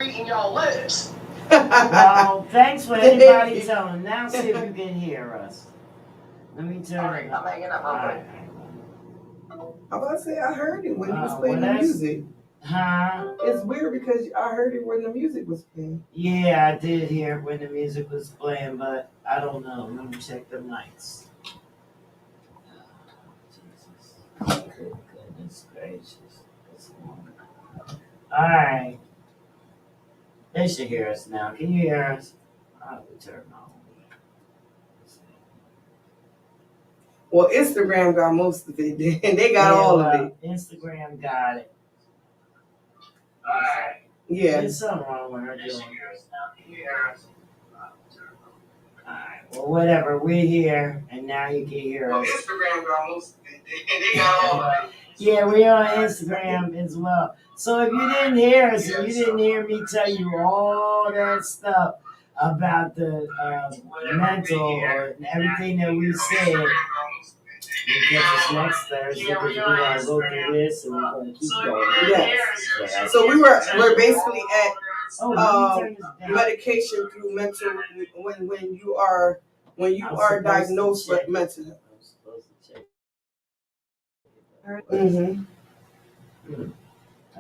reading y'all lips. Well, thanks for anybody telling. Now see if you can hear us. Let me turn it up. I'm hanging up. Right. I'm about to say I heard it when he was playing the music. Huh? It's weird because I heard it when the music was playing. Yeah, I did hear it when the music was playing, but I don't know. Let me check the mics. Jesus. Goodness gracious. Alright. They should hear us now. Can you hear us? I'll turn on. Well, Instagram got most of it, and they got all of it. Instagram got it. Alright. Yeah. There's something wrong with her doing. Alright, well, whatever. We're here, and now you can hear us. Instagram got most of it, and they got all of it. Yeah, we're on Instagram as well. So if you didn't hear us and you didn't hear me tell you all that stuff about the mental or everything that we said, you catch us next Thursday because we're going to go through this and we're going to keep going. Yes. So we're basically at medication through mental when you are diagnosed with mental health. Mm-hmm.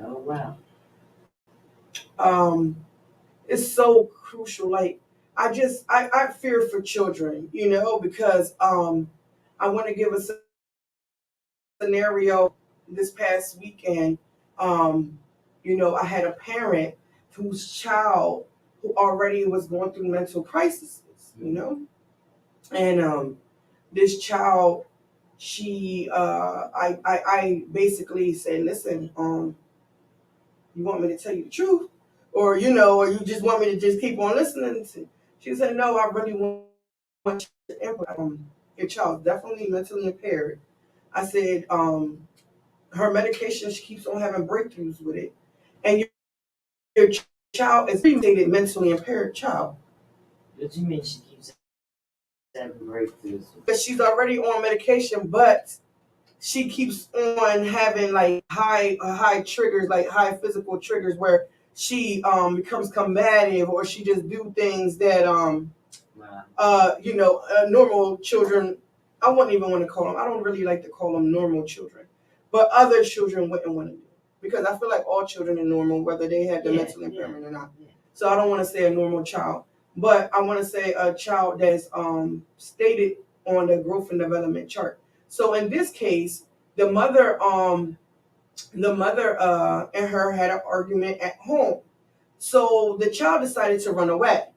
Oh wow. It's so crucial. Like I fear for children, because I want to give a scenario this past weekend. I had a parent whose child who already was going through mental crises, and this child, I basically said, listen, you want me to tell you the truth, or you just want me to just keep on listening to? She said, no, I really want your input. Your child's definitely mentally impaired. I said, her medication, she keeps on having breakthroughs with it, and your child is a mentally impaired child. What do you mean she keeps having breakthroughs? But she's already on medication, but she keeps on having like high triggers, like high physical triggers, where she becomes combative, or she just do things that normal children. I wouldn't even want to call them. I don't really like to call them normal children, but other children wouldn't want to do, because I feel like all children are normal, whether they have the mental impairment or not. Yeah. So I don't want to say a normal child, but I want to say a child that's stated on the growth and development chart. So in this case, the mother and her had an argument at home. So the child decided to run away.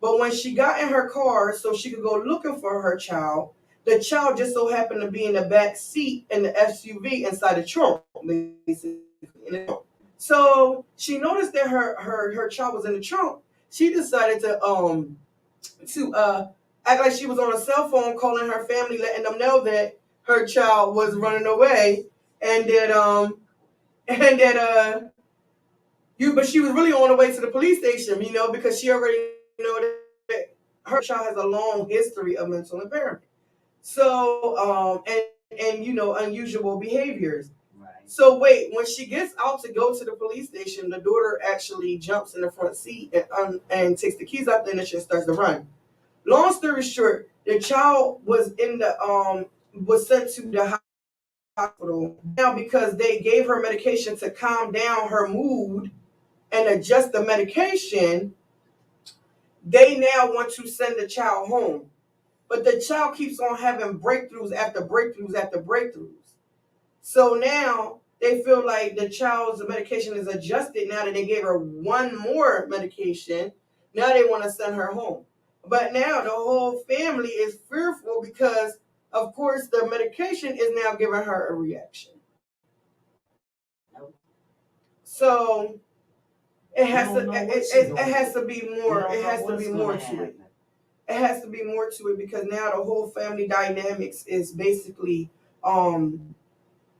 But when she got in her car so she could go looking for her child, the child just so happened to be in the back seat in the SUV inside the trunk, basically. So she noticed that her child was in the trunk. She decided to act like she was on a cell phone, calling her family, letting them know that her child was running away, and but she was really on the way to the police station, because she already that her child has a long history of mental impairment. So and unusual behaviors. Right. So wait, when she gets out to go to the police station, the daughter actually jumps in the front seat and takes the keys out there, and she starts to run. Long story short, the child was was sent to the hospital now because they gave her medication to calm down her mood and adjust the medication. They now want to send the child home, but the child keeps on having breakthroughs after breakthroughs after breakthroughs. So now they feel like the child's medication is adjusted now that they gave her one more medication. Now they want to send her home. But now the whole family is fearful because, of course, the medication is now giving her a reaction. So it has to be more. It has to be more to it. It has to be more to it because now the whole family dynamics is basically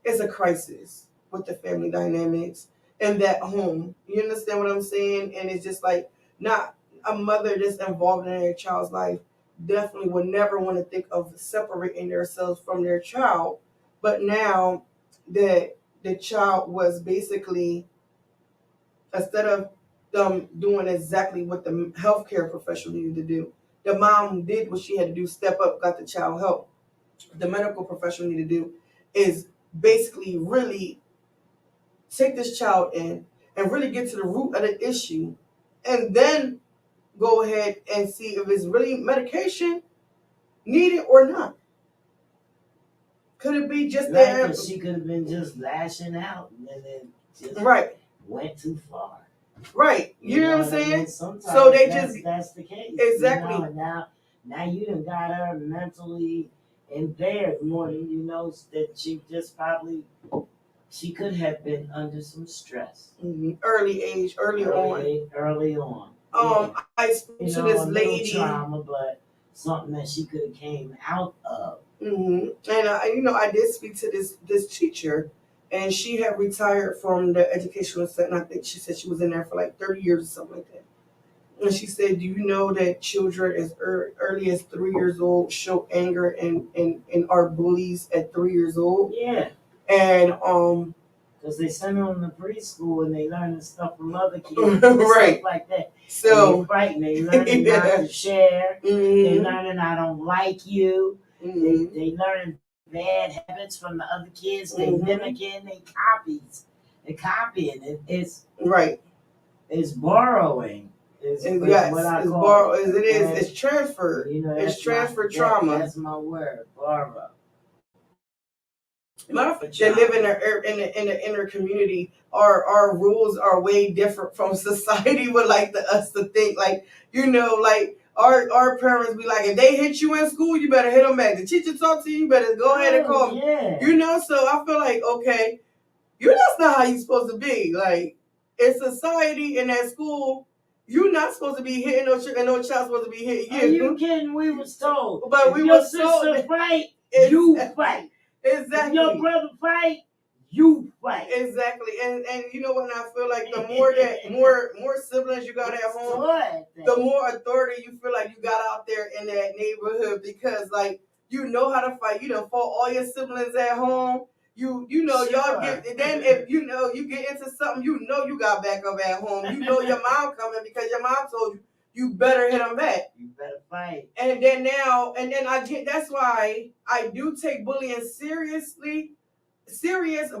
it's a crisis with the family dynamics in that home. You understand what I'm saying? And it's just like, not a mother that's involved in their child's life definitely would never want to think of separating themselves from their child. But now that the child was basically, instead of them doing exactly what the healthcare professional needed to do. The mom did what she had to do, step up, got the child help. The medical professional needed to do is basically really take this child in and really get to the root of the issue, and then go ahead and see if it's really medication needed or not. Could it be just right? Because she could have been just lashing out and then just right went too far. Right. You know what I'm saying? Sometimes so they that's the case. Exactly. You know, now you done got her mentally impaired more than you know that she just probably she could have been under some stress. Early age, early on. Yeah. I spoke to this lady. Trauma, but something that she could have came out of. And I did speak to this teacher, and she had retired from the educational setting. I think she said she was in there for like 30 years or something like that. And she said, "Do you know that children as early as 3 years old show anger and are bullies at 3 years old?" Yeah. And because they send them to preschool and they learn the stuff from other kids, right, stuff like that. So they learning not to share. They learning I don't like you. They learn bad habits from the other kids. They mimicking. They copying. It's right. It's borrowing. It's transfer. It's transfer trauma. That's my word, borrow. They live in the inner community. Our rules are way different from society would like us to think. Like our parents be like, if they hit you in school, you better hit them back. The teacher talk to you, you better go ahead and call them. Yeah. So I feel like, okay, that's not how you're supposed to be. Like in society and at school, you're not supposed to be hitting no child's supposed to be hitting you. Are you kidding? We was told. But we were told. Your sister fight, you fight. Exactly. If your brother fight, you fight. Exactly. And you know what? I feel like the more that more siblings you got at home, the more authority you feel like you got out there in that neighborhood, because like you know how to fight. You done fought all your siblings at home. Y'all get, then if you get into something, you got back up at home. Your mom coming because your mom told you better hit them back. You better fight. And then that's why I do take bullying serious,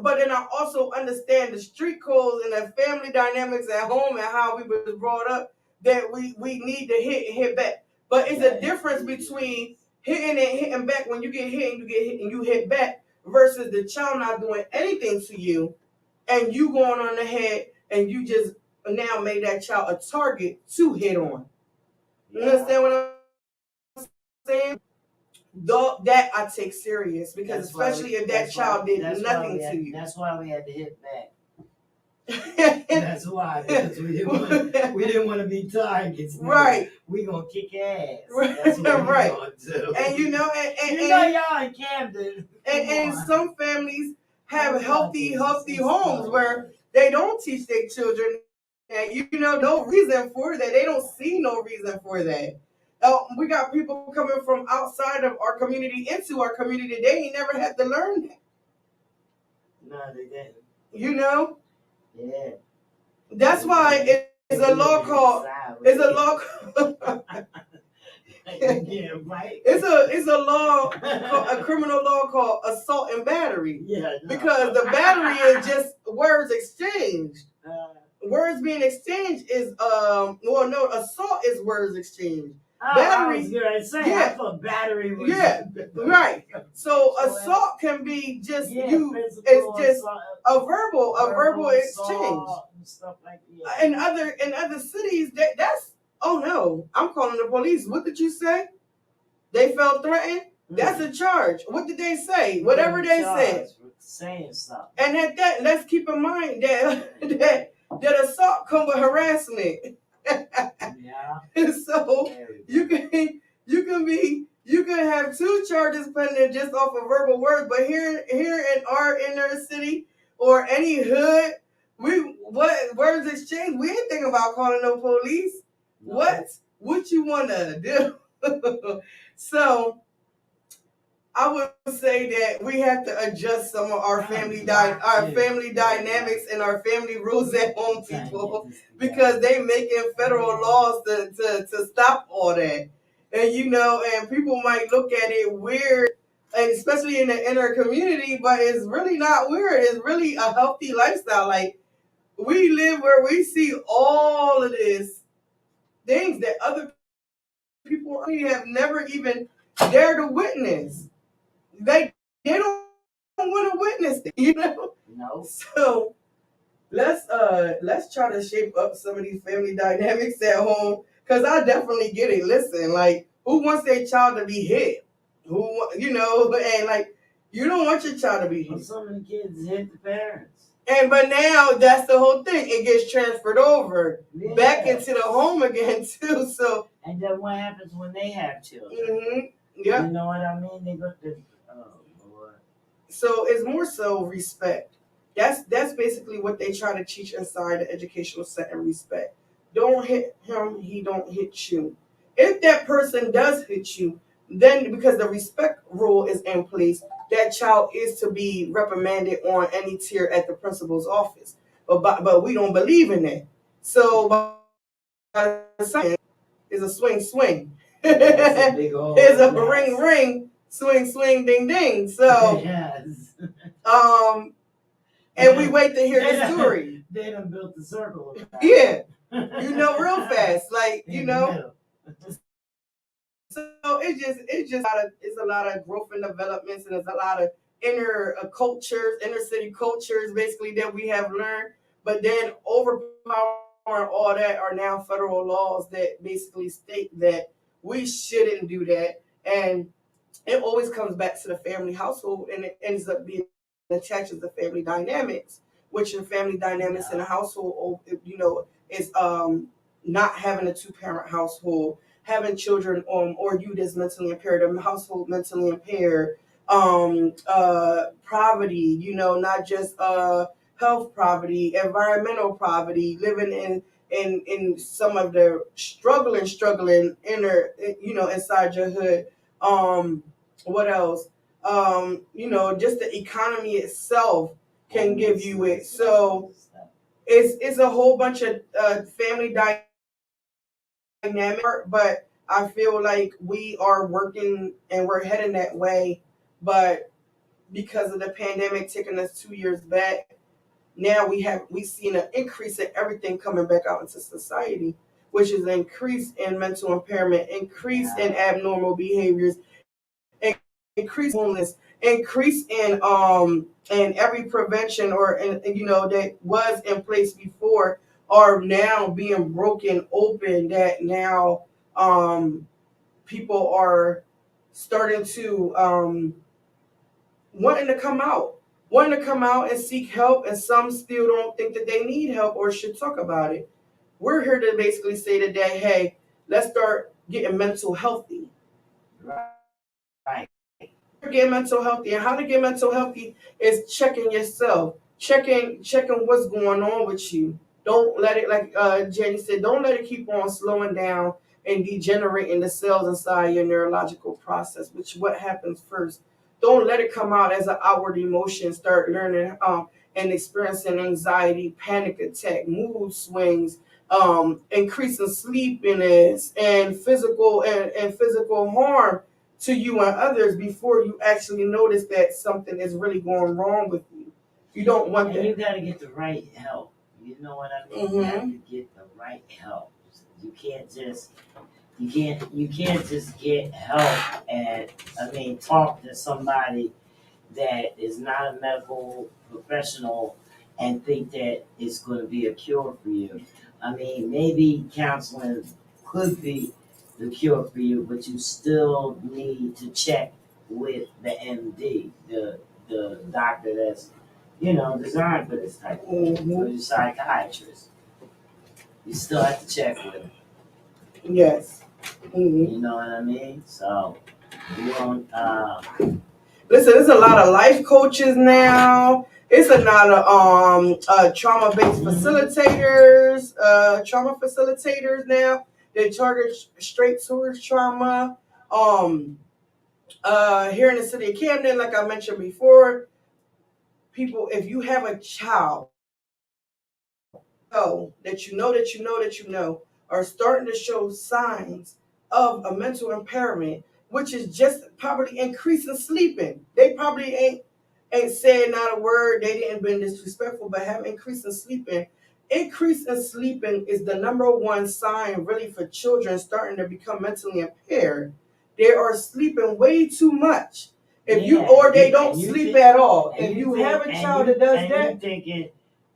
but then I also understand the street codes and the family dynamics at home and how we was brought up, that we need to hit back. But it's a difference between hitting back. When you get hit and you hit back, versus the child not doing anything to you and you going on the head and you just now made that child a target to hit on. You understand what I'm saying? That I take serious, because especially if that child did nothing to you. That's why we had to hit back. That's why, because we didn't want to be targets. Right. We gonna kick ass. That's what right. Gonna do. And y'all in Camden. And some families have healthy homes where they don't teach their children, and no reason for that. They don't see no reason for that. We got people coming from outside of our community into our community. They ain't never had to learn that. No, they didn't. Yeah. That's why it's a law called. It's a law. Yeah, right. It's a law, a criminal law called assault and battery. Yeah. No. Because the battery is just words exchanged. Words being exchanged is assault is words exchanged. Battery. I thought battery was. Yeah, right. So assault can be just it's just a verbal exchange. And stuff like that. In other cities, that's no, I'm calling the police. What did you say? They felt threatened. That's a charge. What did they say? Whatever they said. Saying something. And at that, let's keep in mind that assault come with harassment. Yeah. So you can have 2 charges pending just off of verbal words, but here in our inner city or any hood, what words exchange? We ain't thinking about calling no police. No. What you wanna do? So I would say that we have to adjust some of our family dynamics and our family rules at home, people, because they making federal laws to stop all that. And and people might look at it weird, and especially in the inner community, but it's really not weird. It's really a healthy lifestyle. Like, we live where we see all of this things that other people have never even dared to witness. They don't want to witness it. No. So let's try to shape up some of these family dynamics at home, because I definitely get it. Listen, like, who wants their child to be hit? And like, you don't want your child to be hit. Well, so many kids hit the parents. But now that's the whole thing. It gets transferred over back into the home again too. So. And then what happens when they have children? Mm-hmm. Yeah. You know what I mean? They go to. Oh Lord. So it's more so respect. That's basically what they try to teach inside the educational setting. Respect. Don't hit him. He don't hit you. If that person does hit you, then because the respect rule is in place, that child is to be reprimanded on any tier at the principal's office. But we don't believe in that. So is a swing. It's a ring, swing, ding ding. So yes. And we wait to hear the story. They done built the circle. Yeah. Real fast. Like, So it's a lot of growth and developments, and there's a lot of inner city cultures, basically, that we have learned. But then overpowering all that are now federal laws that basically state that we shouldn't do that. And it always comes back to the family household, and it ends up being attached to the family dynamics, which in family dynamics in a household, is not having a 2-parent household, having children or youth that's mentally impaired, a household mentally impaired, poverty, not just health poverty, environmental poverty, living in some of the struggling inner, inside your hood. What else? Just the economy itself can give you it. So it's a whole bunch of family dynamic, but I feel like we are working and we're heading that way. But because of the pandemic taking us 2 years back, now we've seen an increase in everything coming back out into society, which is an increase in mental impairment, increase in abnormal behaviors, increase homeless, increase in every prevention that was in place before are now being broken open, that now people are starting to wanting to come out and seek help, and some still don't think that they need help or should talk about it. We're here to basically say today, hey, let's start getting mental healthy. Right. Get mental healthy, and how to get mental healthy is checking yourself, checking what's going on with you. Don't let it, like Jenny said, don't let it keep on slowing down and degenerating the cells inside your neurological process, which what happens first. Don't let it come out as an outward emotion. Start learning and experiencing anxiety, panic attack, mood swings, increasing sleepiness, and physical harm to you and others before you actually notice that something is really going wrong with you. You don't want that. You got to get the right help. You know what I mean? You have to get the right help. You can't just get help and talk to somebody that is not a medical professional and think that it's going to be a cure for you. Maybe counseling could be the cure for you, but you still need to check with the MD, the doctor that's designed for this type of thing, or your psychiatrist. You still have to check with him. Yes. You know what I mean? So you don't. Listen, there's a lot of life coaches now. It's a lot of trauma-based facilitators, trauma facilitators now. They target straight towards trauma. Here in the city of Camden, like I mentioned before, people, if you have a child that you know are starting to show signs of a mental impairment, which is just probably increasing sleeping. They probably ain't saying not a word. They didn't been disrespectful, but have increase in sleeping. Increase in sleeping is the number one sign really for children starting to become mentally impaired. They are sleeping way too much. If you or they don't sleep at all. If you have a child that does that, you thinking,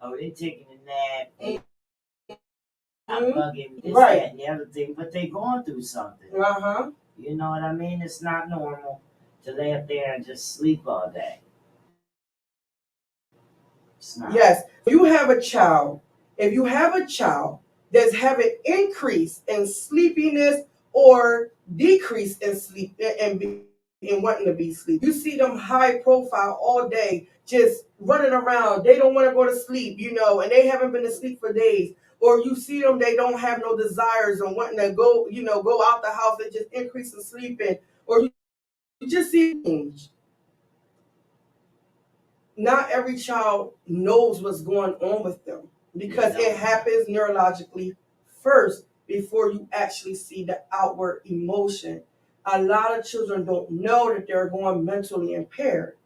oh, they taking a nap, I'm bugging this, right, that, and the other thing, but they going through something. uh-huh. You know what I mean? It's not normal to lay up there and just sleep all day. It's not. Yes, if you have a child that's having increase in sleepiness or decrease in sleep and wanting to be sleep, you see them high profile all day, just running around. They don't want to go to sleep, and they haven't been to sleep for days. Or you see them, they don't have no desires and wanting to go, go out the house and just increase in sleeping. Or you just see things. Not every child knows what's going on with them because it happens neurologically first before you actually see the outward emotion. A lot of children don't know that they're going mentally impaired.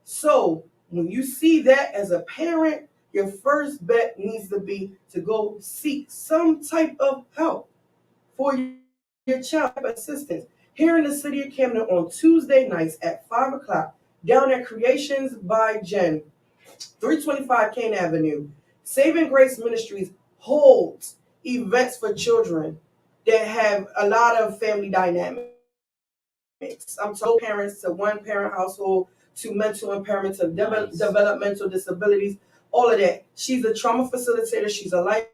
So when you see that as a parent, your first bet needs to be to go seek some type of help for your child assistance. Here in the city of Camden on Tuesday nights at 5 o'clock, down at Creations by Jen, 325 Kane Avenue, Saving Grace Ministries holds events for children that have a lot of family dynamics. I'm told parents to one parent household to mental impairments of developmental disabilities, all of that. She's a trauma facilitator. She's a life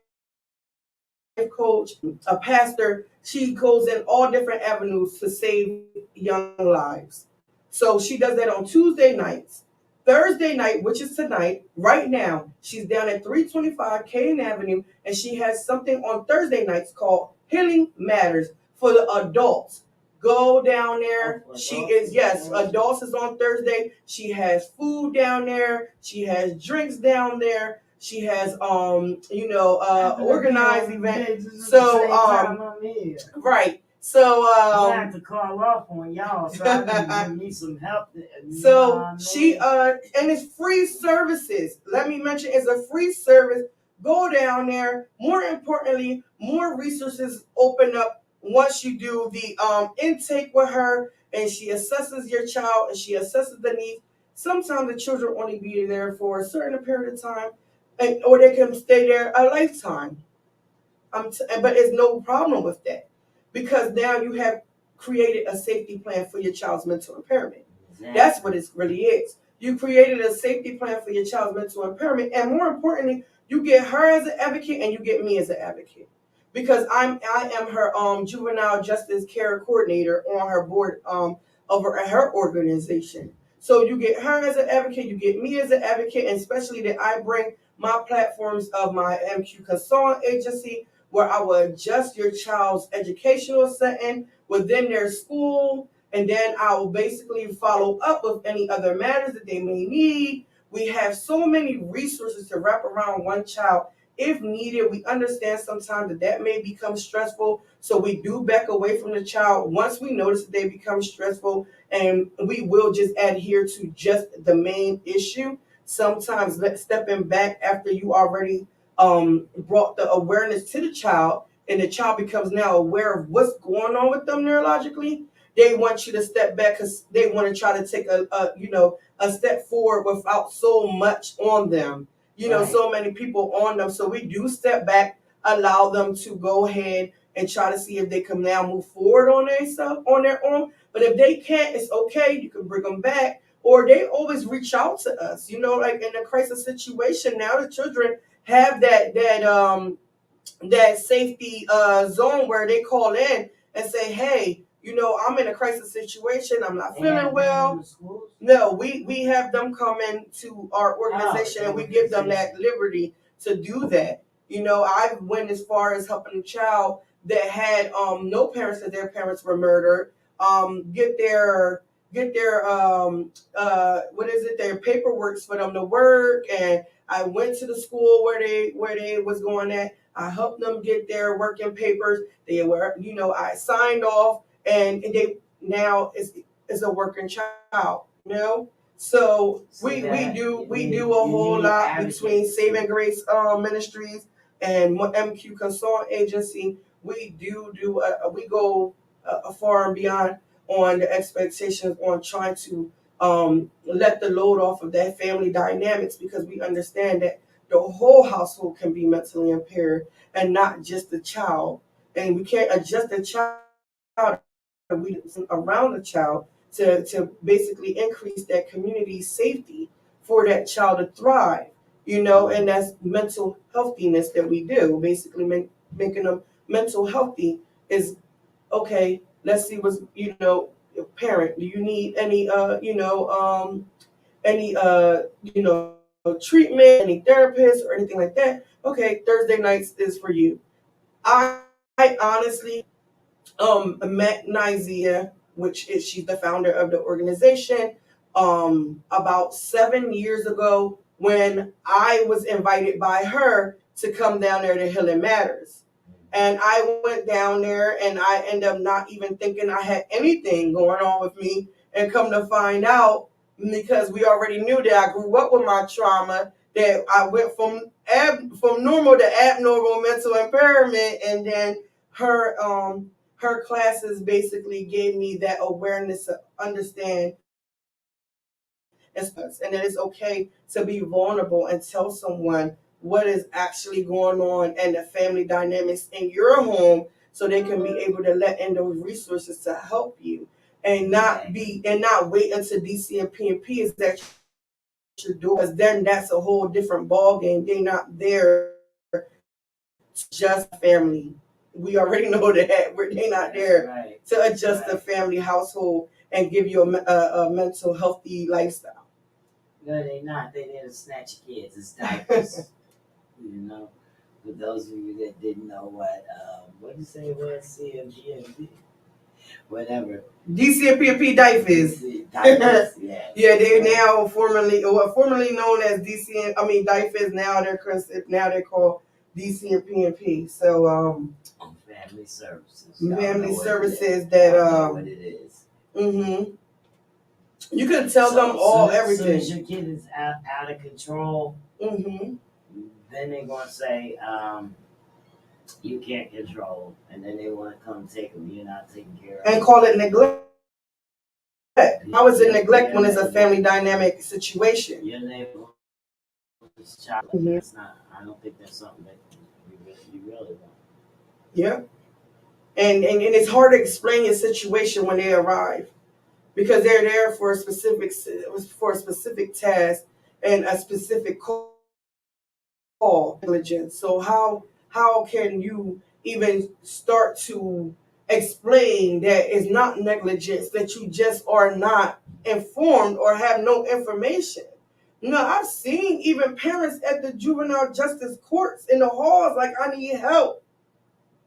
coach, a pastor. She goes in all different avenues to save young lives. So she does that on Tuesday nights. Thursday night, which is tonight, right now, she's down at 325 Kane Avenue, and she has something on Thursday nights called Healing Matters for the adults. Go down there. Adults is on Thursday. She has food down there. She has drinks down there. She has organized event. So right. So I have to call off on y'all, so I need to give me some help. She and it's free services. Let me mention it's a free service. Go down there. More importantly, more resources open up once you do the intake with her, and she assesses your child and she assesses the needs. Sometimes the children only be there for a certain period of time, or they can stay there a lifetime. But there's no problem with that because now you have created a safety plan for your child's mental impairment. Exactly. That's what it really is. You created a safety plan for your child's mental impairment, and more importantly, you get her as an advocate and you get me as an advocate because I am her juvenile justice care coordinator on her board over at her organization. So you get her as an advocate, you get me as an advocate, and especially that I bring my platforms of my MQ consultant agency where I will adjust your child's educational setting within their school, and then I will basically follow up with any other matters that they may need. We have so many resources to wrap around one child if needed. We understand sometimes that may become stressful, so we do back away from the child once we notice that they become stressful, and we will just adhere to just the main issue. Sometimes stepping back after you already brought the awareness to the child, and the child becomes now aware of what's going on with them neurologically. They want you to step back because they want to try to take a step forward without so much on them. Right. So many people on them. So we do step back, allow them to go ahead and try to see if they can now move forward on their own. But if they can't, it's okay. You can bring them back, or they always reach out to us. Like in a crisis situation, now the children have that safety zone where they call in and say, hey, I'm in a crisis situation. I'm not feeling well. No, we have them come in to our organization and we give them that liberty to do that. I went as far as helping a child that had no parents, that their parents were murdered, get their get their their paperwork for them to work, and I went to the school where they was going at. I helped them get their working papers. They were, I signed off, and they now is a working child, So we do a whole lot between Saving Grace Ministries and MQ Consultant Agency. We go far and beyond on the expectations on trying to let the load off of that family dynamics, because we understand that the whole household can be mentally impaired and not just the child. And we can't adjust the child around the child to basically increase that community safety for that child to thrive, and that's mental healthiness that we do. Basically, making them mental healthy is okay. Let's see what's, parent, do you need any treatment, any therapist or anything like that? Okay, Thursday nights is for you. I honestly met Nizia, she's the founder of the organization, about 7 years ago, when I was invited by her to come down there to Healing Matters. And I went down there, and I ended up not even thinking I had anything going on with me, and come to find out, because we already knew that I grew up with my trauma, that I went from normal to abnormal mental impairment. And then her classes basically gave me that awareness to understand and that it's okay to be vulnerable and tell someone what is actually going on and the family dynamics in your home, so they can be able to let in those resources to help you, and not wait until DC and PNP is at your door, because then that's a whole different ball game. They're not there just family. We already know that they're not there to adjust the family household and give you a mental healthy lifestyle. No, they're not. They there to snatch your kids. It's diapers. For those of you that didn't know what did you say it was? CMGMP? Whatever. DCMPP diapers. Diapers, yeah. Yeah, they're now formerly known as diapers. Now they're called DC and PNP. So family services. Family services that what it is. Mm-hmm. You can tell them all everything. As soon as your kid is out of control, mm-hmm. then they're gonna say you can't control, and then they want to come take them. You're not taking care of. And call it neglect. How is it neglect when it's a family dynamic situation? Your neighbor, this child, mm-hmm. It's not. I don't think that's something that you really want. Yeah, and it's hard to explain your situation when they arrive, because they're there for a specific task and a specific call negligence. So how can you even start to explain that it's not negligence, that you just are not informed or have no information? No, I've seen even parents at the juvenile justice courts in the halls like, I need help.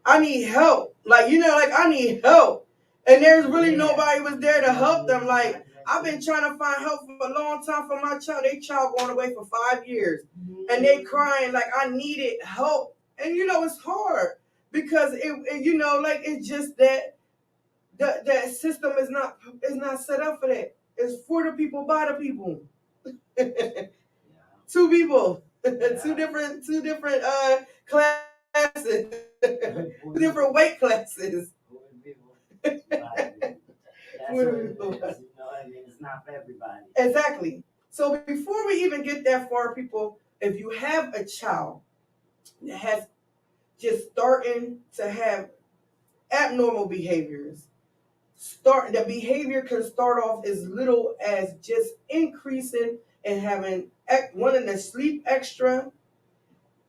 I need help. Like, I need help. And there's really nobody was there to help them. Like, I've been trying to find help for a long time for my child. Their child going away for 5 years. And they crying like, I needed help. And it's hard, because it's just that that system is not set up for that. It's for the people, by the people. Two people. two different classes. Different weight classes. That's what it is. It's not for everybody. Exactly. So before we even get that far, people, if you have a child that has just starting to have abnormal behaviors, the behavior can start off as little as just increasing and wanting to sleep extra,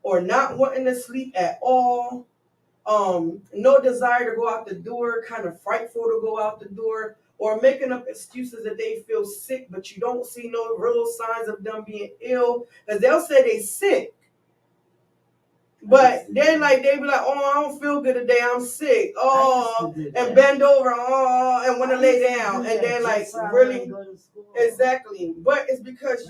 or not wanting to sleep at all. No desire to go out the door, kind of frightful to go out the door, or making up excuses that they feel sick, but you don't see no real signs of them being ill, because they'll say they sick. But then, like, they be like, oh, I don't feel good today. I'm sick. Oh, and bend over. Oh, and want to lay down. And then, like, really, exactly. But it's because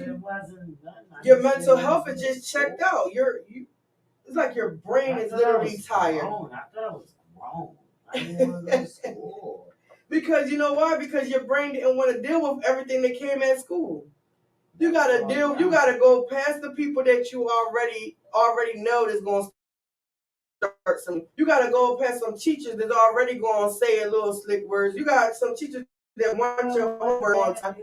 your mental health is just checked out. It's like your brain is literally tired. I thought I was grown. I didn't want to go to school. Because you know why? Because your brain didn't want to deal with everything that came at school. You gotta deal. You gotta go past the people that you already know that's gonna start some. You gotta go past some teachers that's already gonna say a little slick words. You got some teachers that want your homework on time.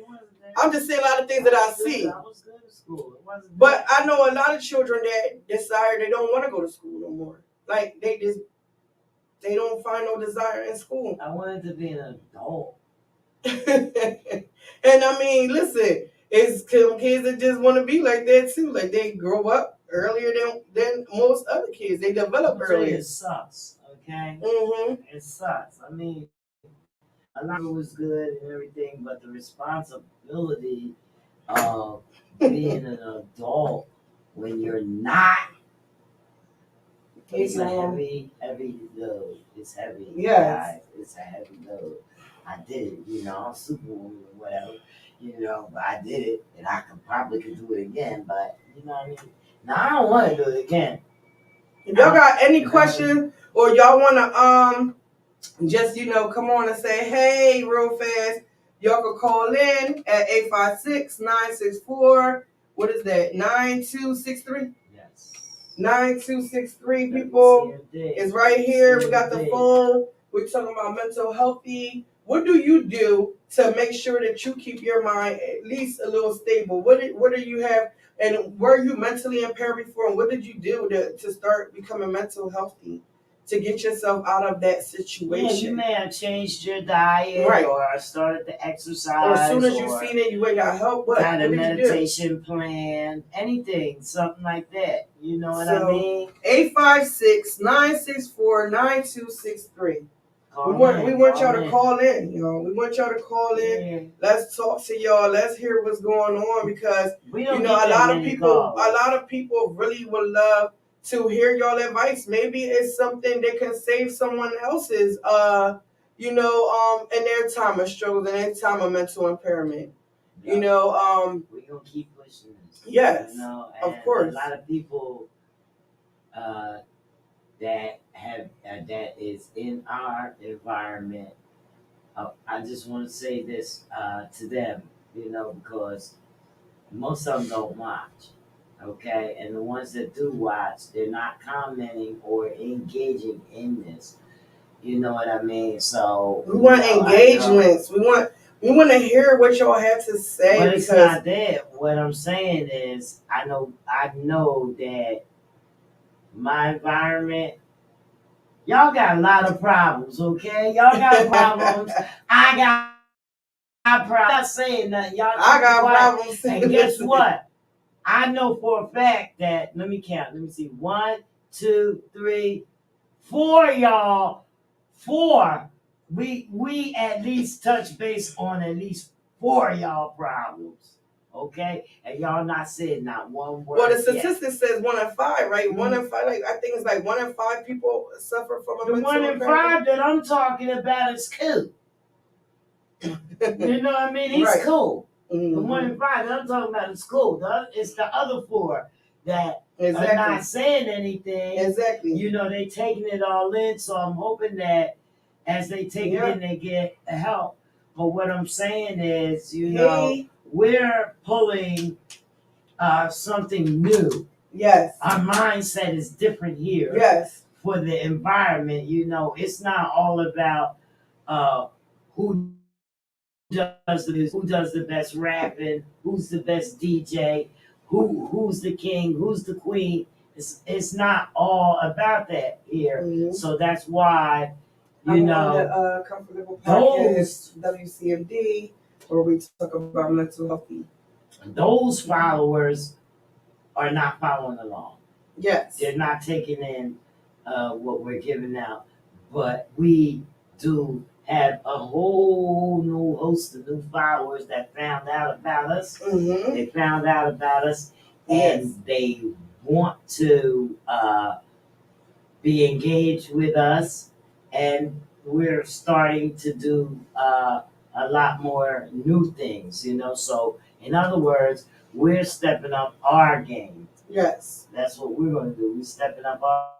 I'm just saying a lot of things that I see. I was good at school. But I know a lot of children that desire they don't want to go to school no more. Like they don't find no desire in school. I wanted to be an adult. And I mean, listen, it's kids that just want to be like that too. Like they grow up earlier than most other kids. They develop earlier. It sucks, okay? Mm-hmm. It sucks. I mean, a lot of it was good and everything, but the responsibility of being an adult when you're not, it's a heavy load. It's heavy. Yes. Guys. It's a heavy load. I did it, I'm Superwoman or whatever, but I did it, and I probably could do it again, but, you know what I mean? Now, I don't want to do it again. If y'all got any questions or y'all want to, just, come on and say, hey, real fast, y'all can call in at 856-964, what is that, 9263? Yes. 9263, people. It's right here. We got the phone. We're talking about mental healthy. What do you do to make sure that you keep your mind at least a little stable? What do you have, and were you mentally impaired before, and what did you do to start becoming mental healthy, to get yourself out of that situation? Yeah, you may have changed your diet, right, or started to exercise, or as soon as you seen it, you ain't got help. What got a meditation plan, anything, something like that. You know what I mean? 856-964-9263. We want y'all to call in, We want y'all to call in. Yeah. Let's talk to y'all. Let's hear what's going on, because a lot of people really would love to hear y'all advice. Maybe it's something that can save someone else's in their time of struggle, in their time of mental impairment. Yeah. We're gonna keep pushing this. Yes. Of course. A lot of people that is in our environment. I just want to say this to them, because most of them don't watch, okay? And the ones that do watch, they're not commenting or engaging in this. You know what I mean? So we want engagements. We want to hear what y'all have to say. But it's not that. What I'm saying is, I know that my environment, y'all got a lot of problems, okay? Y'all got problems. I got problems. I'm not saying nothing. I got problems. And guess what? I know for a fact that, let me count. Let me see. 1, 2, 3, 4 y'all. 4. We at least touch base on at least 4 y'all problems. Okay, and y'all not saying not one word. Well, the statistic says 1 in 5, right? Mm-hmm. 1 in 5, I think it's like 1 in 5 people suffer from a mental impairment. The 1 in 5 that I'm talking about is cool. You know what I mean? He's right. Cool. Mm-hmm. The 1 in 5 that I'm talking about is cool. It's the other 4 that are not saying anything. Exactly. They taking it all in. So I'm hoping that as they take it in, they get help. But what I'm saying is, we're pulling something new. Yes. Our mindset is different here. Yes. For the environment, it's not all about who does the best rapping, who's the best DJ, who's the king, who's the queen. It's not all about that here. Mm-hmm. So that's why I'm on the Comfortable Podcast, WCMD, where we talk about mental health. Those followers are not following along. Yes. They're not taking in what we're giving out. But we do have a whole new host of new followers that found out about us. Mm-hmm. They found out about us, and they want to be engaged with us, and we're starting to do a lot more new things, you know. So, in other words, we're stepping up our game. Yes. That's what we're going to do. We're stepping up our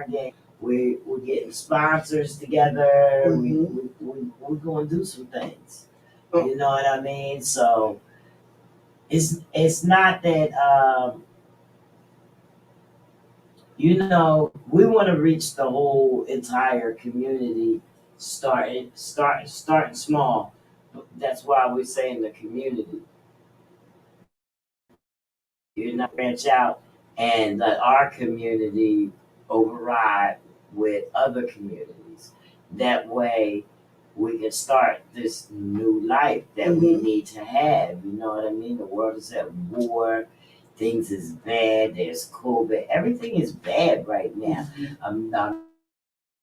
game. We're getting sponsors together. We're going to do some things. You know what I mean? So it's not that you know, we want to reach the whole entire community, starting small. That's why we're saying the community. You're not branch out and let our community override with other communities. That way, we can start this new life that we need to have. You know what I mean? The world is at war. Things is bad. There's COVID. Everything is bad right now.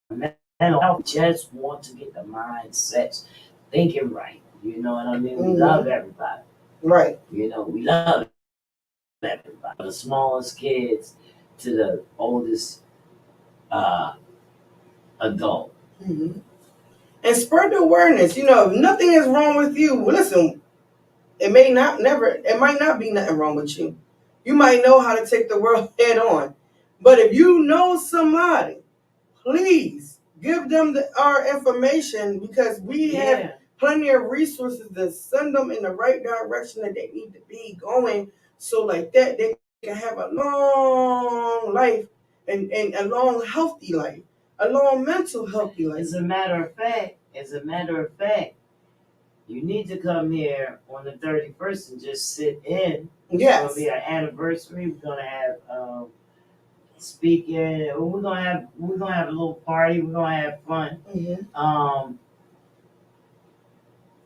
Mental health just want to get the mindsets thinking right. You know what I mean? We love everybody. Right. You know, we love everybody. The smallest kids to the oldest uh, adult. And spread the awareness. You know, if nothing is wrong with you, well, listen, it might not be nothing wrong with you. You might know how to take the world head on. But if you know somebody, please give them our information, because we have plenty of resources to send them in the right direction that they need to be going, so like that they can have a long life and a long healthy life, a long mental healthy life. As a matter of fact, you need to come here on the 31st and just sit in. It's Yes. gonna be our anniversary. We're gonna have speaking. We're gonna have a little party. We're gonna have fun.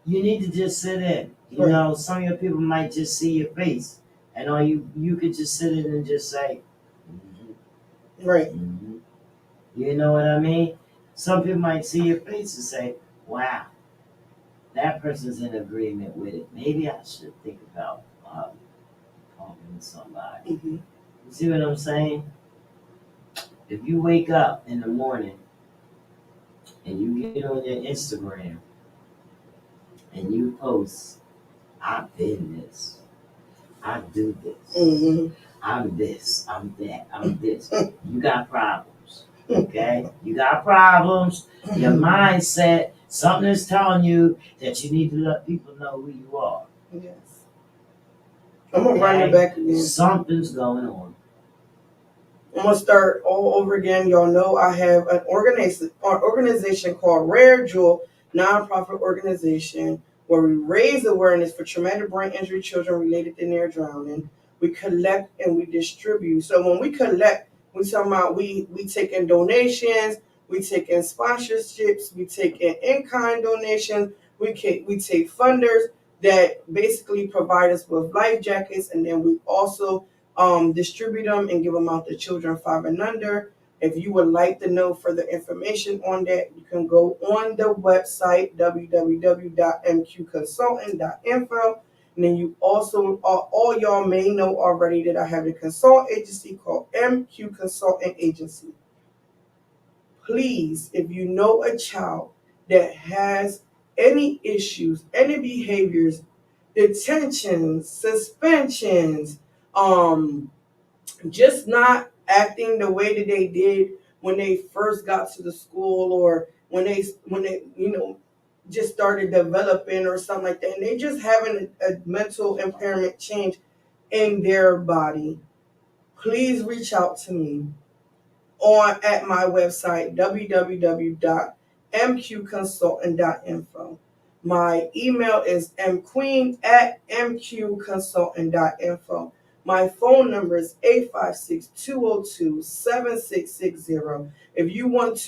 You need to just sit in. You know, some of your people might just see your face, and all you could just sit in and just say, right. You know what I mean? Some people might see your face and say, "Wow, that person's in agreement with it. Maybe I should think about talking to somebody." You see what I'm saying? If you wake up in the morning and you get on your Instagram and you post, "I've been this. I do this. I'm this. I'm that. I'm this." You got problems. Okay? You got problems. Your mindset, something is telling you that you need to let people know who you are. Yes. I'm gonna run it back again. Something's going on. I'm gonna start all over again. Y'all know I have an organization called Rare Jewel, nonprofit organization, where we raise awareness for traumatic brain injury children related to near drowning. We collect and we distribute. So when we collect, we talking about we take in donations, we take in sponsorships, we take in-kind donations, we take funders that basically provide us with life jackets, and then we also distribute them and give them out to children 5 and under. If you would like to know further information on that, you can go on the website www.mqconsultant.info. And then you also, all y'all may know already that I have a consultant agency called MQ Consultant Agency. Please, if you know a child that has any issues, any behaviors, detentions, suspensions, just not acting the way that they did when they first got to the school, or when they just started developing or something like that, and they just having a mental impairment change in their body, please reach out to me at my website www.mqconsultant.info. My email is mqueen@mqconsultant.info. My phone number is 856-202-7660. If you want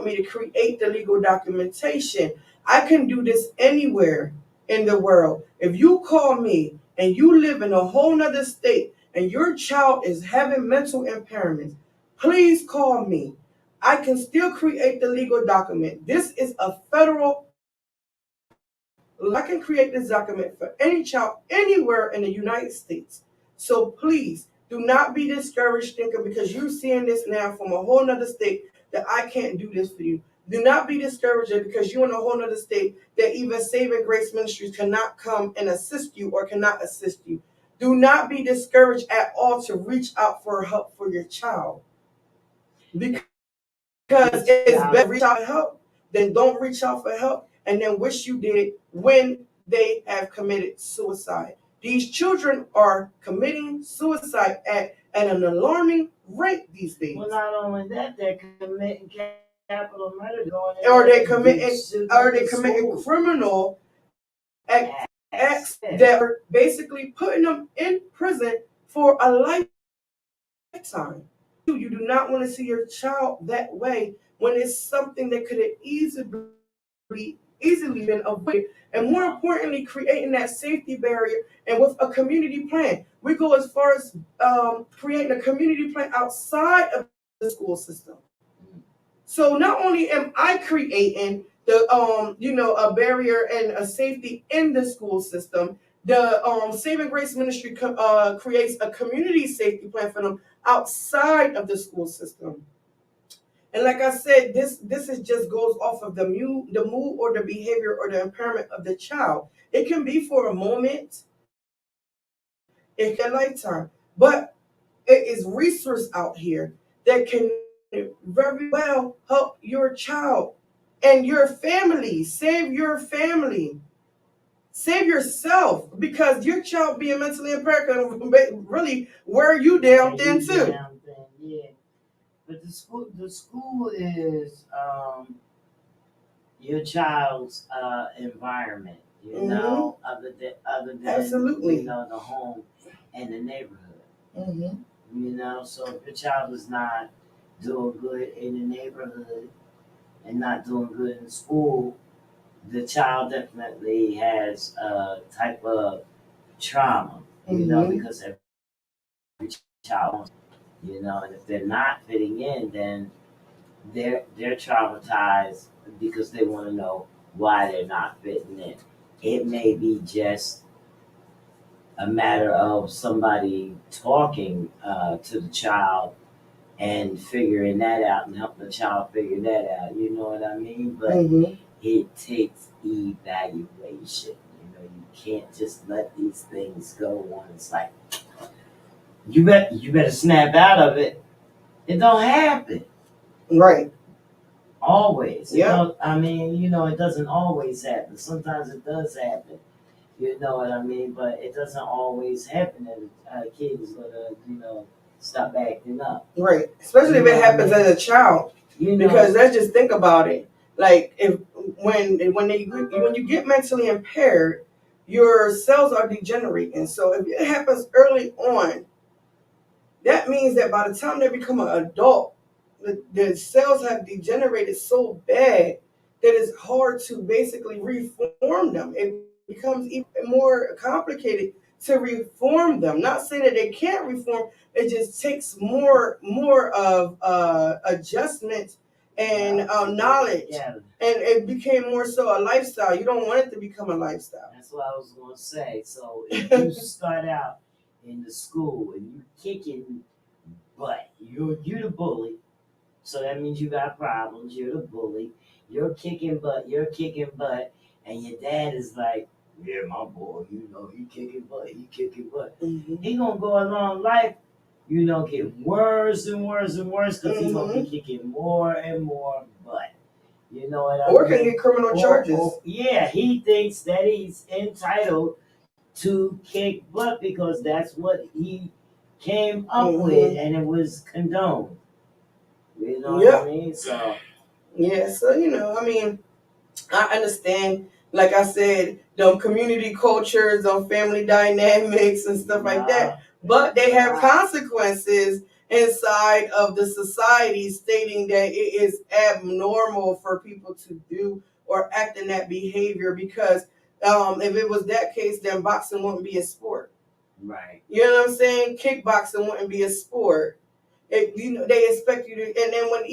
me to create the legal documentation, I can do this anywhere in the world. If you call me and you live in a whole nother state and your child is having mental impairments, please call me. I can still create the legal document. This is a federal. I can create this document for any child anywhere in the United States. So please Do not be discouraged, thinking because you're seeing this now from a whole nother state that I can't do this for you. Do not be discouraged because you're in a whole nother state that even Saving Grace Ministries cannot come and assist you or cannot assist you. Do not be discouraged at all to reach out for help for your child. Because it's better to reach out for help than don't reach out for help and then wish you did when they have committed suicide. These children are committing suicide at an alarming rate these days. Well, not only that, they're committing capital murder, or they committing criminal acts that are basically putting them in prison for a lifetime. You do not want to see your child that way when it's something that could have easily been avoided, and more importantly, creating that safety barrier. And with a community plan, we go as far as creating a community plan outside of the school system. So not only am I creating the a barrier and a safety in the school system, the Saving Grace Ministry creates a community safety plan for them outside of the school system. And like I said, this is just goes off of the mood or the behavior or the impairment of the child. It can be for a moment, it can be a lifetime, but it is resource out here that can very well help your child and your family. Save your family. Save yourself, because your child being mentally impaired can really wear you down thin too. Yeah. But the school is your child's environment, you know, other than Absolutely. you know, the home and the neighborhood. Mm-hmm. You know, so if your child is not doing good in the neighborhood and not doing good in school, the child definitely has a type of trauma, you know, because every child wants, you know, and if they're not fitting in, then they're traumatized because they want to know why they're not fitting in. It may be just a matter of somebody talking to the child and figuring that out and helping the child figure that out. You know what I mean? But it takes evaluation. You know, you can't just let these things go on. It's like you better snap out of it. It don't happen. Right. Always. Yeah. I mean, you know, it doesn't always happen. Sometimes it does happen. You know what I mean? But it doesn't always happen that a kid is gonna, you know, stop acting up. Right. Especially if it happens as a child. You know, because let's just think about it. Like when you get mentally impaired, your cells are degenerating. So if it happens early on, that means that by the time they become an adult, the cells have degenerated so bad that it's hard to basically reform them. It becomes even more complicated to reform them. Not saying that they can't reform, it just takes more of adjustment and knowledge. Yeah. And it became more so a lifestyle. You don't want it to become a lifestyle. That's what I was going to say. So if you start out in the school and you kicking butt, you're the bully. So that means you got problems. You're the bully. You're kicking butt. And your dad is like, yeah, my boy, you know, he kicking butt. He gonna go along life, you know, get worse and worse because he gonna be kicking more and more butt. You know what I mean? Or can get criminal charges. Yeah, he thinks that he's entitled to kick butt because that's what he came up with and it was condoned. You know what I mean? So you know, I mean, I understand, like I said, the community cultures, the family dynamics and stuff like that, but they have consequences inside of the society stating that it is abnormal for people to do or act in that behavior, because if it was that case, then boxing wouldn't be a sport. Right. You know what I'm saying? Kickboxing wouldn't be a sport. You know, they expect you to, and then when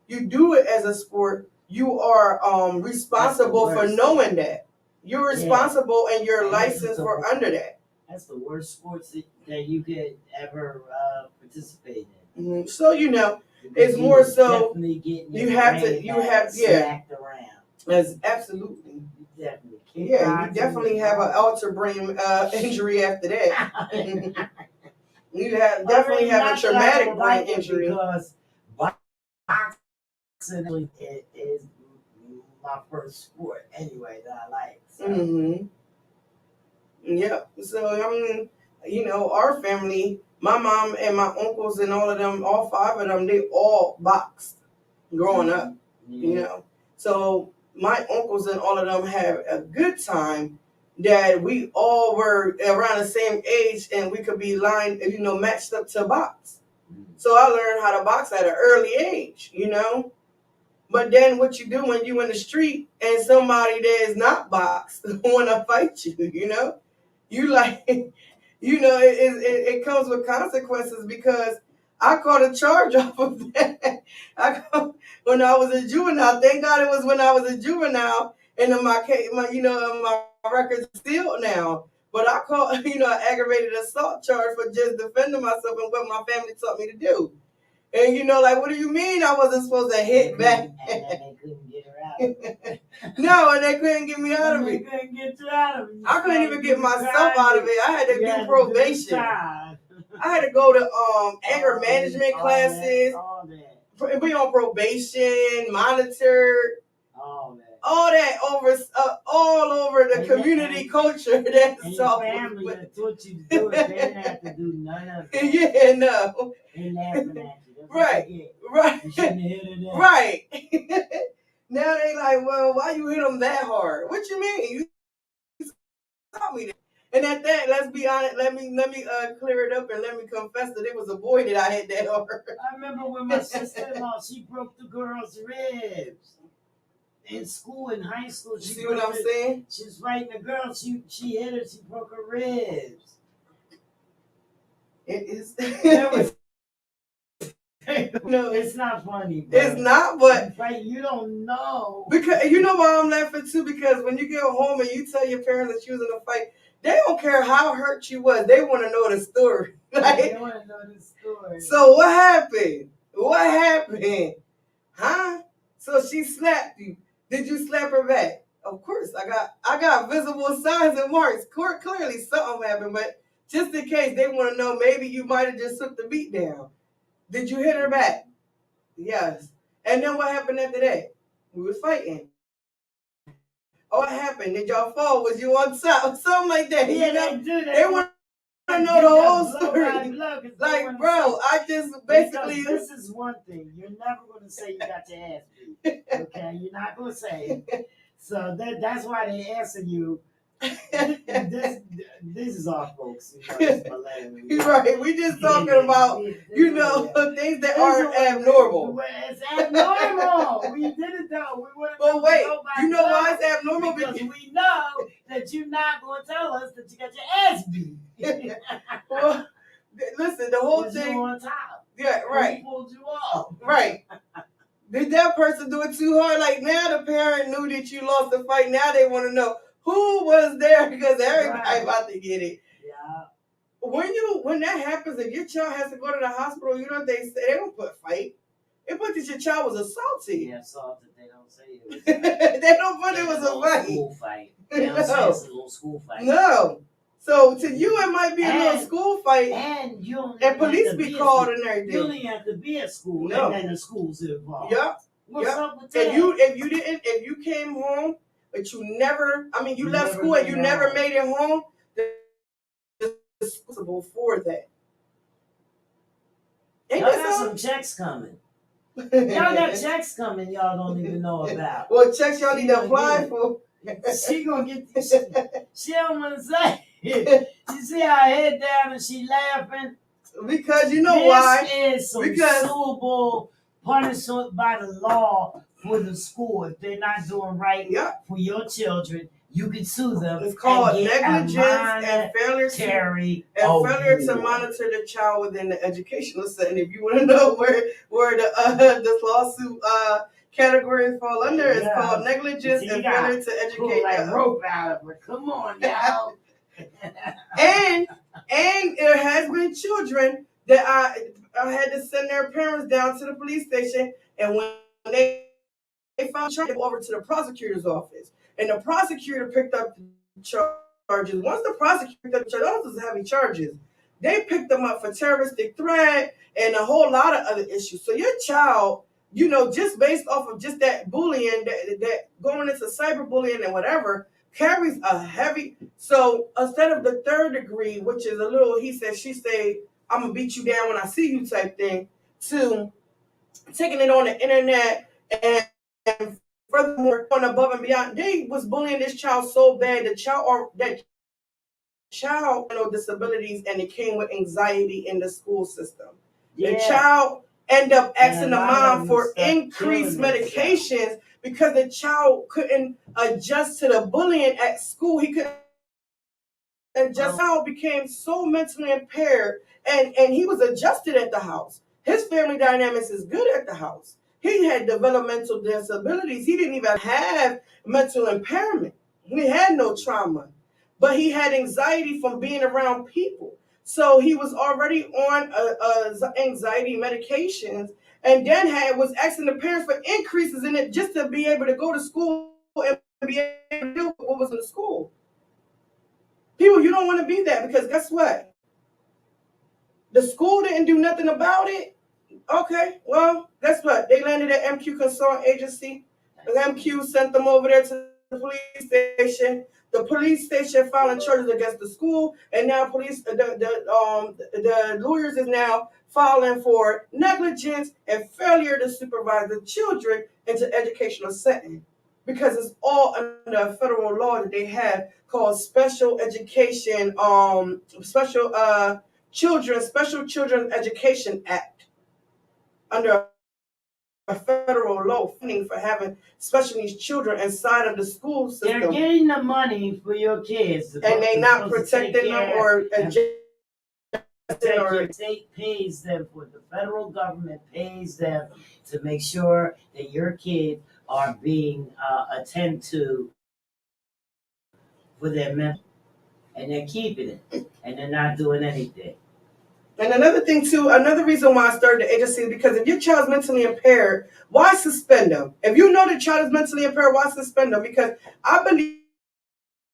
you do it as a sport, you are responsible for knowing that. You're responsible and you're licensed for under that. That's the worst sports that you could ever participate in. Mm-hmm. So it's more so you have smacked around. As absolutely. You definitely you definitely have an alter brain injury after that. You definitely have a traumatic brain injury. Because boxing is my first sport anyway that I like. So. Mm-hmm. Yep. So our family, my mom and my uncles and all of them, all 5 of them, they all boxed growing up. Yeah. So my uncles and all of them had a good time that we all were around the same age and we could be matched up to box. So I learned how to box at an early age, But then what you do when you in the street and somebody that is not boxed want to fight you, you like, it comes with consequences because I caught a charge off of that. When I was a juvenile. Thank God it was when I was a juvenile, and then my record's sealed now. But I caught an aggravated assault charge for just defending myself and what my family taught me to do. And what do you mean I wasn't supposed to hit back? And then they couldn't get her out of it. No, and they couldn't get me out of They it. couldn't get you out of it. I couldn't even get myself out of it. I had to do probation. I had to go to anger management classes. All that. Be on probation, monitored. All that over all over the community culture. That's and your family taught you to do it. They didn't have to do none of it. Yeah, no. They laughing at you. Right. You shouldn't have hit her there. Right. Now they like, well, why you hit them that hard? What you mean? You taught me that. And at that, let's be honest. Let me clear it up and let me confess that it was a boy that I hit that hard. I remember when my sister-in-law, she broke the girl's ribs. In school, in high school, she see what I'm saying? She was fighting the girl. She hit her. She broke her ribs. It is. No, it's not funny. Bro. It's not, but you don't know. Because you know why I'm laughing too? Because when you get home and you tell your parents that you was in a fight, they don't care how hurt you was. They want to know the story. They want to know the story. So what happened? What happened? Huh? So she slapped you. Did you slap her back? Of course, I got visible signs and marks. Clearly something happened, but just in case they want to know, maybe you might have just took the beat down. Did you hit her back? Yes. And then what happened after that? We was fighting. Oh, what happened? Did y'all fall? Was you on top? Something like that. Yeah, they want to know the whole story. Like, bro, I just basically. Because this is one thing. You're never going to say you got your ass beat. Okay? You're not going to say it. So that's why they answer you. This is our folks. Right. We just talking about, things that aren't abnormal. It's abnormal. We did it though. But wait, you know why it's abnormal? Because we know that you're not going to tell us that you got your ass beat. Well, listen, the whole thing. You on top. Yeah, right. Who pulled you off? Right. Did that person do it too hard? Like now the parent knew that you lost the fight. Now they want to know who was there because everybody about to get it. Yeah. When that happens, if your child has to go to the hospital, you know what they say? They don't put fight. They put that your child was assaulted. Yeah, assaulted. They don't say it was they don't put it was a fight. School fight. They don't say it's a little school fight. No. So to you, it might be a little school fight. And police be called and everything. You don't even have to be at school. No. And then the school's involved. Yep. What's up with that? If you came home, but you left school and you never made it home, you're responsible for that. Y'all got some checks coming. Y'all got checks coming y'all don't even know about. Well, checks y'all need to apply for. She gonna get this shit. She don't want to say it. You see her head down and she laughing? Because you know why? This is some suable punishment by the law for the school. If they're not doing right for your children, you can sue them. It's called negligence and failure to monitor the child within the educational setting. If you want to know where the lawsuit categories fall under, it's called negligence and failure to educate. Pull like rope out of her. Come on, y'all. And there has been children that I had to send their parents down to the police station, and when they found charges, they go over to the prosecutor's office, and the prosecutor picked up the charges. Once the prosecutor picked up the charges, those was heavy charges. They picked them up for terroristic threat and a whole lot of other issues. So your child, just based off of just that bullying, that going into cyberbullying and whatever, carries a heavy. So instead of the third degree, which is a little he said, she say, I'm gonna beat you down when I see you type thing, to taking it on the internet and furthermore going above and beyond. They was bullying this child so bad, that child disabilities, and it came with anxiety in the school system. Yeah. The child end up asking the mom for increased medications because the child couldn't adjust to the bullying at school. He couldn't adjust. The child became so mentally impaired, and he was adjusted at the house. His family dynamics is good at the house. He had developmental disabilities. He didn't even have mental impairment. He had no trauma, but he had anxiety from being around people. So he was already on anxiety medications, and then was asking the parents for increases in it just to be able to go to school and be able to do what was in the school. People, you don't want to be that, because guess what? The school didn't do nothing about it. Okay, well, guess what? They landed at MQ Consultant Agency. The MQ sent them over there to the police station. The police station filing charges against the school, and now the lawyers is now filing for negligence and failure to supervise the children into educational setting, because it's all under a federal law that they have called Special Education, Special Children Education Act, under a federal law funding for having special needs children inside of the school system. They're getting the money for your kids, and they not protecting them or adjusting. The state pays them, for the federal government pays them to make sure that your kids are being attended to for their mental, and they're keeping it, and they're not doing anything. And another thing too, another reason why I started the agency is because if your child's mentally impaired, why suspend them? If you know the child is mentally impaired, why suspend them? Because I believe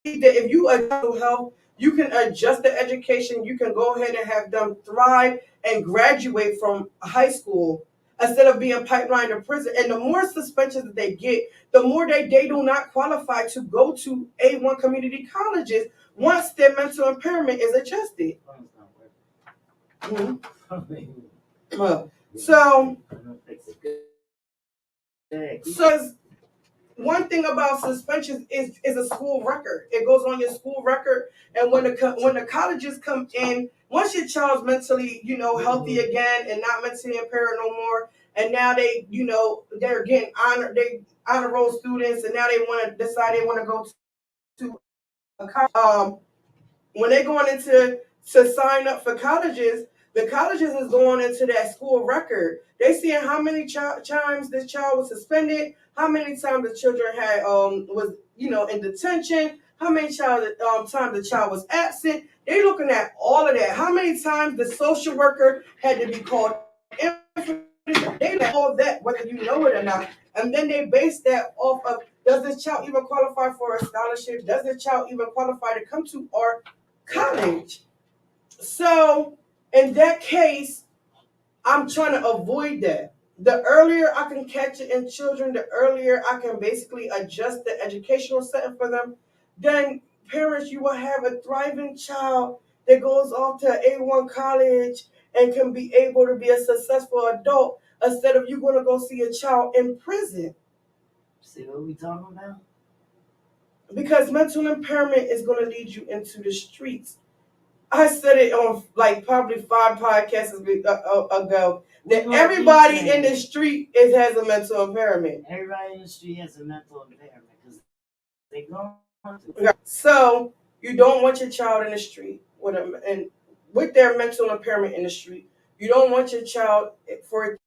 that if you adjust health, you can adjust the education, you can go ahead and have them thrive and graduate from high school instead of being pipelined to prison. And the more suspensions that they get, the more they do not qualify to go to A1 community colleges once their mental impairment is adjusted. Mm-hmm. Well, so one thing about suspensions is a school record. It goes on your school record, and when the colleges come in, once your child's mentally healthy again and not mentally impaired no more, and now they're getting honor roll students, and now they want to decide they want to go to a college. When they're going into to sign up for colleges, the colleges is going into that school record. They seeing how many times this child was suspended, how many times the children had was in detention, how many times the child was absent. They looking at all of that. How many times the social worker had to be called in. They know all that, whether you know it or not. And then they base that off of, does this child even qualify for a scholarship? Does this child even qualify to come to our college? So in that case, I'm trying to avoid that. The earlier I can catch it in children, the earlier I can basically adjust the educational setting for them. Then parents, you will have a thriving child that goes off to A1 college and can be able to be a successful adult, instead of you going to go see a child in prison. See what we talking about? Because mental impairment is going to lead you into the streets. I said it on probably 5 podcasts ago that everybody in the street has a mental impairment. Everybody in the street has a mental impairment because they go. So you don't want your child in the street with their mental impairment in the street. You don't want your child for it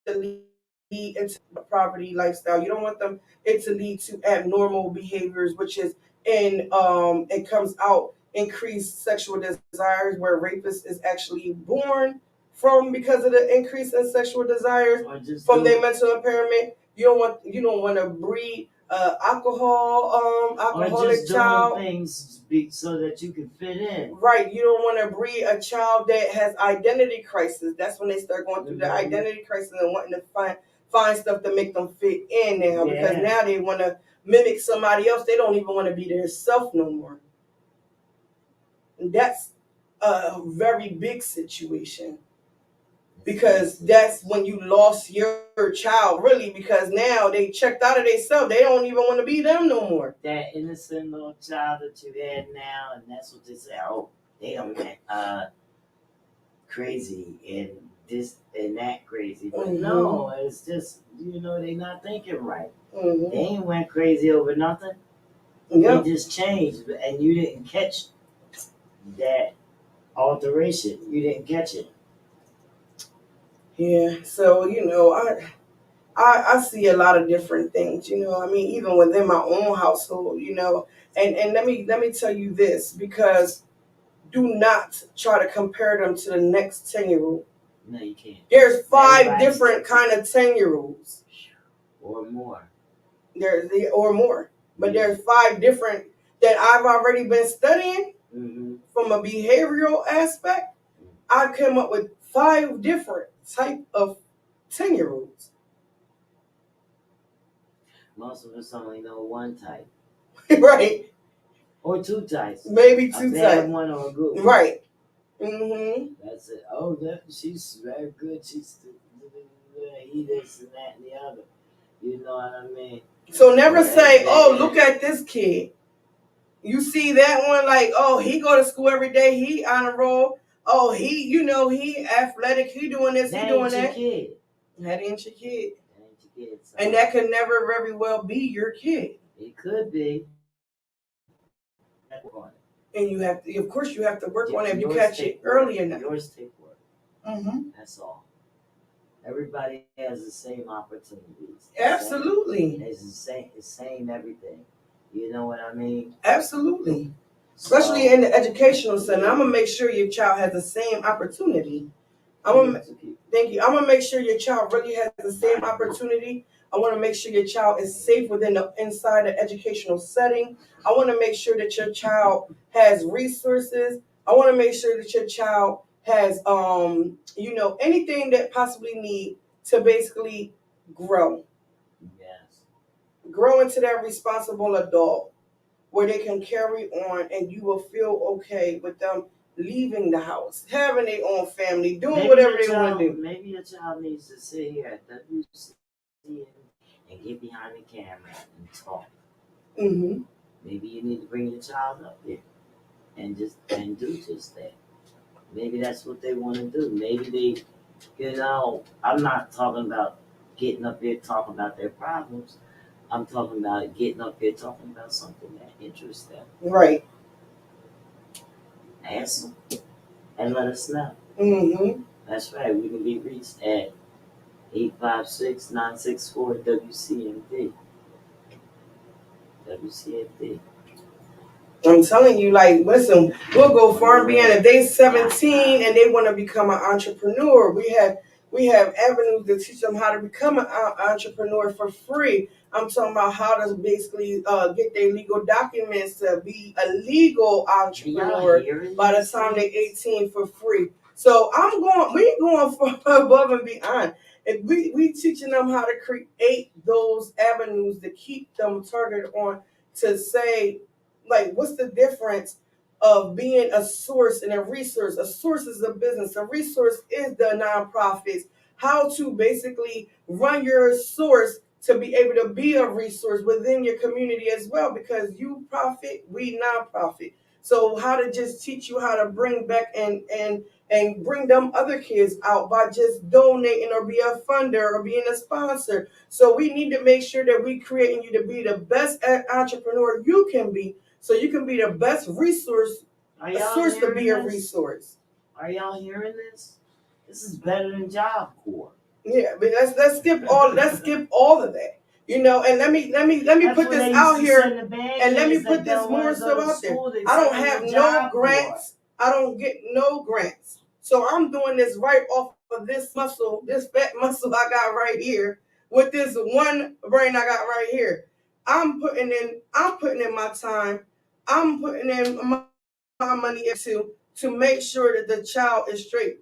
to lead into a poverty lifestyle. You don't want it to lead to abnormal behaviors, which is it comes out increased sexual desires, where rapists is actually born from because of the increase in sexual desires from their mental impairment. You don't want to breed alcoholic child. Things so that you can fit in. Right. You don't want to breed a child that has identity crisis. That's when they start going through the identity crisis and wanting to find stuff to make them fit in now, because now they want to mimic somebody else. They don't even want to be their self no more. And that's a very big situation, because that's when you lost your child, really, because now they checked out of themselves. They don't even want to be them no more. That innocent little child that you had now, and that's what they say. Oh, they are crazy and this and that crazy. But no, it's just, they not thinking right. They ain't went crazy over nothing. They just changed, and you didn't catch that alteration. You didn't catch it. Yeah, so I see a lot of different things. I mean, even within my own household, and let me tell you this, because do not try to compare them to the next 10-year-old. No, you can't. There's 5 different kind of 10-year-olds. Or more. But there's 5 different that I've already been studying from a behavioral aspect. I've come up with 5 different type of 10-year-olds. Most of us only know one type. Right. Or 2 types. Maybe 2 types. Bad one or a good one. Right. That's it. Oh, she's very good. She's he this and that and the other. You know what I mean? So never say, oh, look at this kid. You see that one, like, oh, he go to school every day. He on a roll. Oh, he athletic. He doing this. He doing that. That ain't your kid. That ain't your kid. So. And that could never very well be your kid. It could be. And you have to, of course, you have to work on it if you catch it early enough. Yours take work. That's all. Everybody has the same opportunities. Absolutely. It's the same everything. You know what I mean? Absolutely. Especially in the educational center, I'm gonna make sure your child has the same opportunity. Thank you. I'm gonna make sure your child really has the same opportunity. I want to make sure your child is safe inside the educational setting. I want to make sure that your child has resources. I want to make sure that your child has anything that possibly need to basically grow. Yes. Grow into that responsible adult where they can carry on, and you will feel okay with them leaving the house, having their own family, doing whatever they want to do. Maybe your child needs to sit here at WC and get behind the camera and talk. Maybe you need to bring your child up here and do just that. Maybe that's what they want to do. Maybe they, I'm not talking about getting up here talking about their problems. I'm talking about getting up here talking about something that interests them. Right. Ask them and let us know. That's right. We can be reached at 856-964-WCMD. WCMD. I'm telling you, like, listen, we'll go far and beyond. If they're 17 and they want to become an entrepreneur, we have avenues to teach them how to become an entrepreneur for free. I'm talking about how to basically get their legal documents to be a legal entrepreneur by the time they're 18 for free. So we going above and beyond. If we teaching them how to create those avenues to keep them targeted on, to say, like, what's the difference of being a source and a resource? A source is a business. A resource is the nonprofits. How to basically run your source to be able to be a resource within your community as well, because you profit, we nonprofit. So how to just teach you how to bring back and bring them other kids out by just donating or be a funder or being a sponsor. So we need to make sure that we creating you to be the best entrepreneur you can be, so you can be the best resource, a source to be a resource. Are y'all hearing this? This is better than Job Corps. Yeah, but let's skip all of that. You know, and let me That's put what they this used out to here, send the bad and let me kids put that this don't more want to go so to out there. school. They I don't send them have to no Job Corps. grants. I don't get no grants. So I'm doing this right off of this muscle, this fat muscle I got right here, with this one brain I got right here. I'm putting in my time. I'm putting in my money to make sure that the child is straight.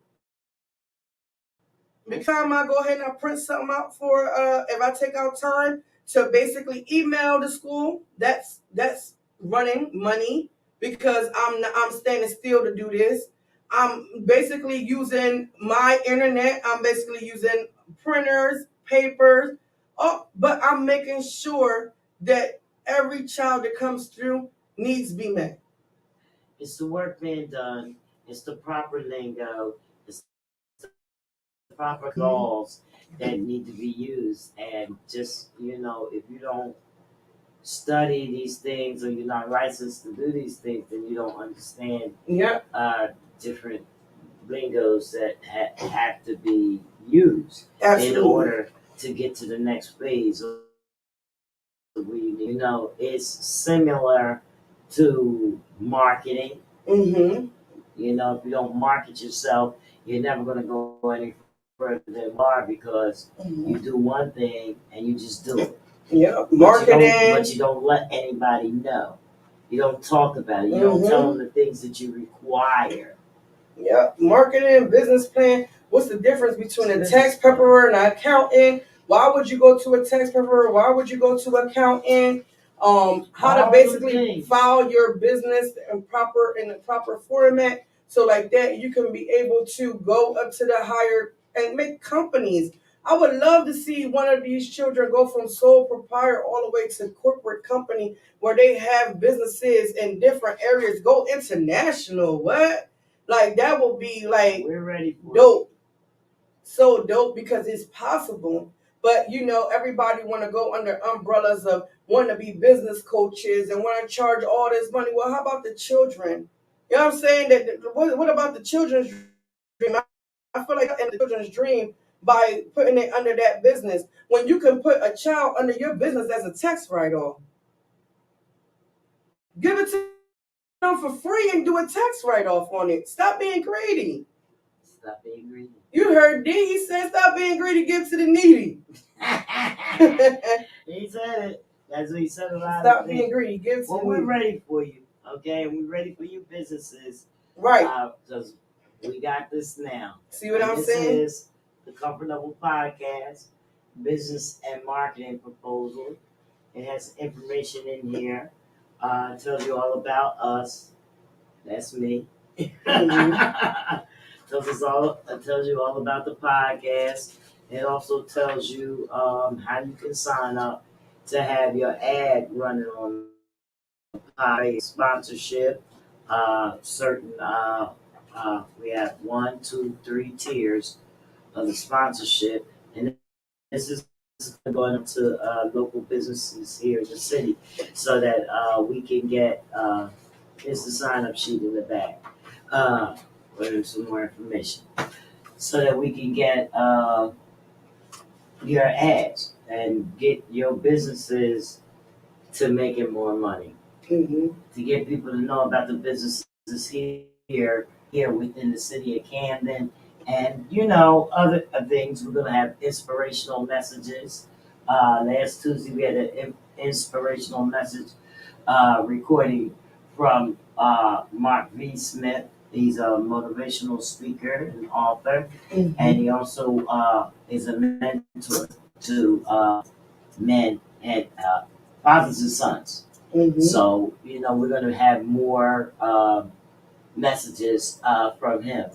Because time I go ahead and I print something out for if I take out time to basically email the school, that's running money because I'm standing still to do this. I'm basically using my internet. I'm basically using printers, papers. Oh, but I'm making sure that every child that comes through needs to be met. It's the work being done. It's the proper lingo. It's the proper laws that need to be used. And just, if you don't study these things or you're not licensed to do these things, then you don't understand Yeah, different lingos that have to be used in absolutely. order to get to the next phase of where you need. It's similar to marketing. Mm-hmm. If you don't market yourself, you're never going to go any further than you are because you do one thing and you just do it. Yeah, But marketing. you don't let anybody know. You don't talk about it. You don't tell them the things that you require. Yeah, marketing, business plan. What's the difference between a tax preparer and an accountant? Why would you go to a tax preparer? Why would you go to an accountant? How to All the basically things. file your business in the proper format, so like that you can be able to go up to the higher and make companies. I would love to see one of these children go from sole proprietor all the way to corporate company where they have businesses in different areas, go international. What? Like that will be like We're ready for it. dope, so dope because it's possible. But everybody want to go under umbrellas of want to be business coaches and want to charge all this money. Well, how about the children? You know what I'm saying? What about the children's dream? I feel like in the children's dream by putting it under that business when you can put a child under your business as a tax write-off. Give it to them for free and do a tax write-off on it. Stop being greedy. Stop being greedy. You heard D. He said, "Stop being greedy. Give to the needy." He said it. That's what he said a lot Stop of being things. greedy. Give to Well, the we're needy. ready for you, okay? We're ready for you businesses, Right. because we got this now. See what I'm This saying? is the Comfort Level Podcast, business and marketing proposal. It has information in here. Tells you all about us. That's me. Tells you all about the podcast. It also tells you how you can sign up to have your ad running on sponsorship. Certain we have 1, 2, 3 tiers of the sponsorship, and this is going up to local businesses here in the city, so that we can get. Here's the sign up sheet in the back. With some more information, so that we can get your ads and get your businesses to making more money. Mm-hmm. To get people to know about the businesses here within the city of Camden, and other things. We're gonna have inspirational messages. Last Tuesday we had an inspirational message recording from Mark V. Smith. He's a motivational speaker and author, and he also is a mentor to men and fathers and sons. So, we're going to have more messages from him.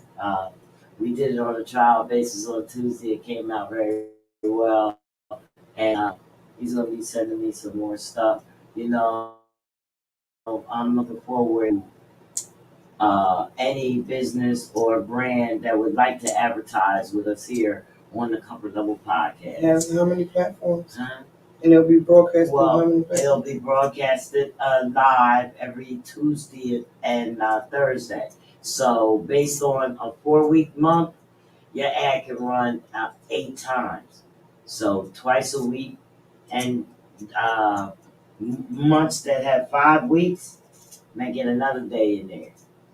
We did it on a trial basis on Tuesday. It came out very well. And he's going to be sending me some more stuff. I'm looking forward to any business or brand that would like to advertise with us here on the Comfort Level Podcast. Has how many platforms? Huh? And it'll be broadcast on how Well, many it'll platforms? be broadcasted live every Tuesday and Thursday. So based on a 4-week month, your ad can run 8 times. So twice a week, and months that have 5 weeks may get another day in there.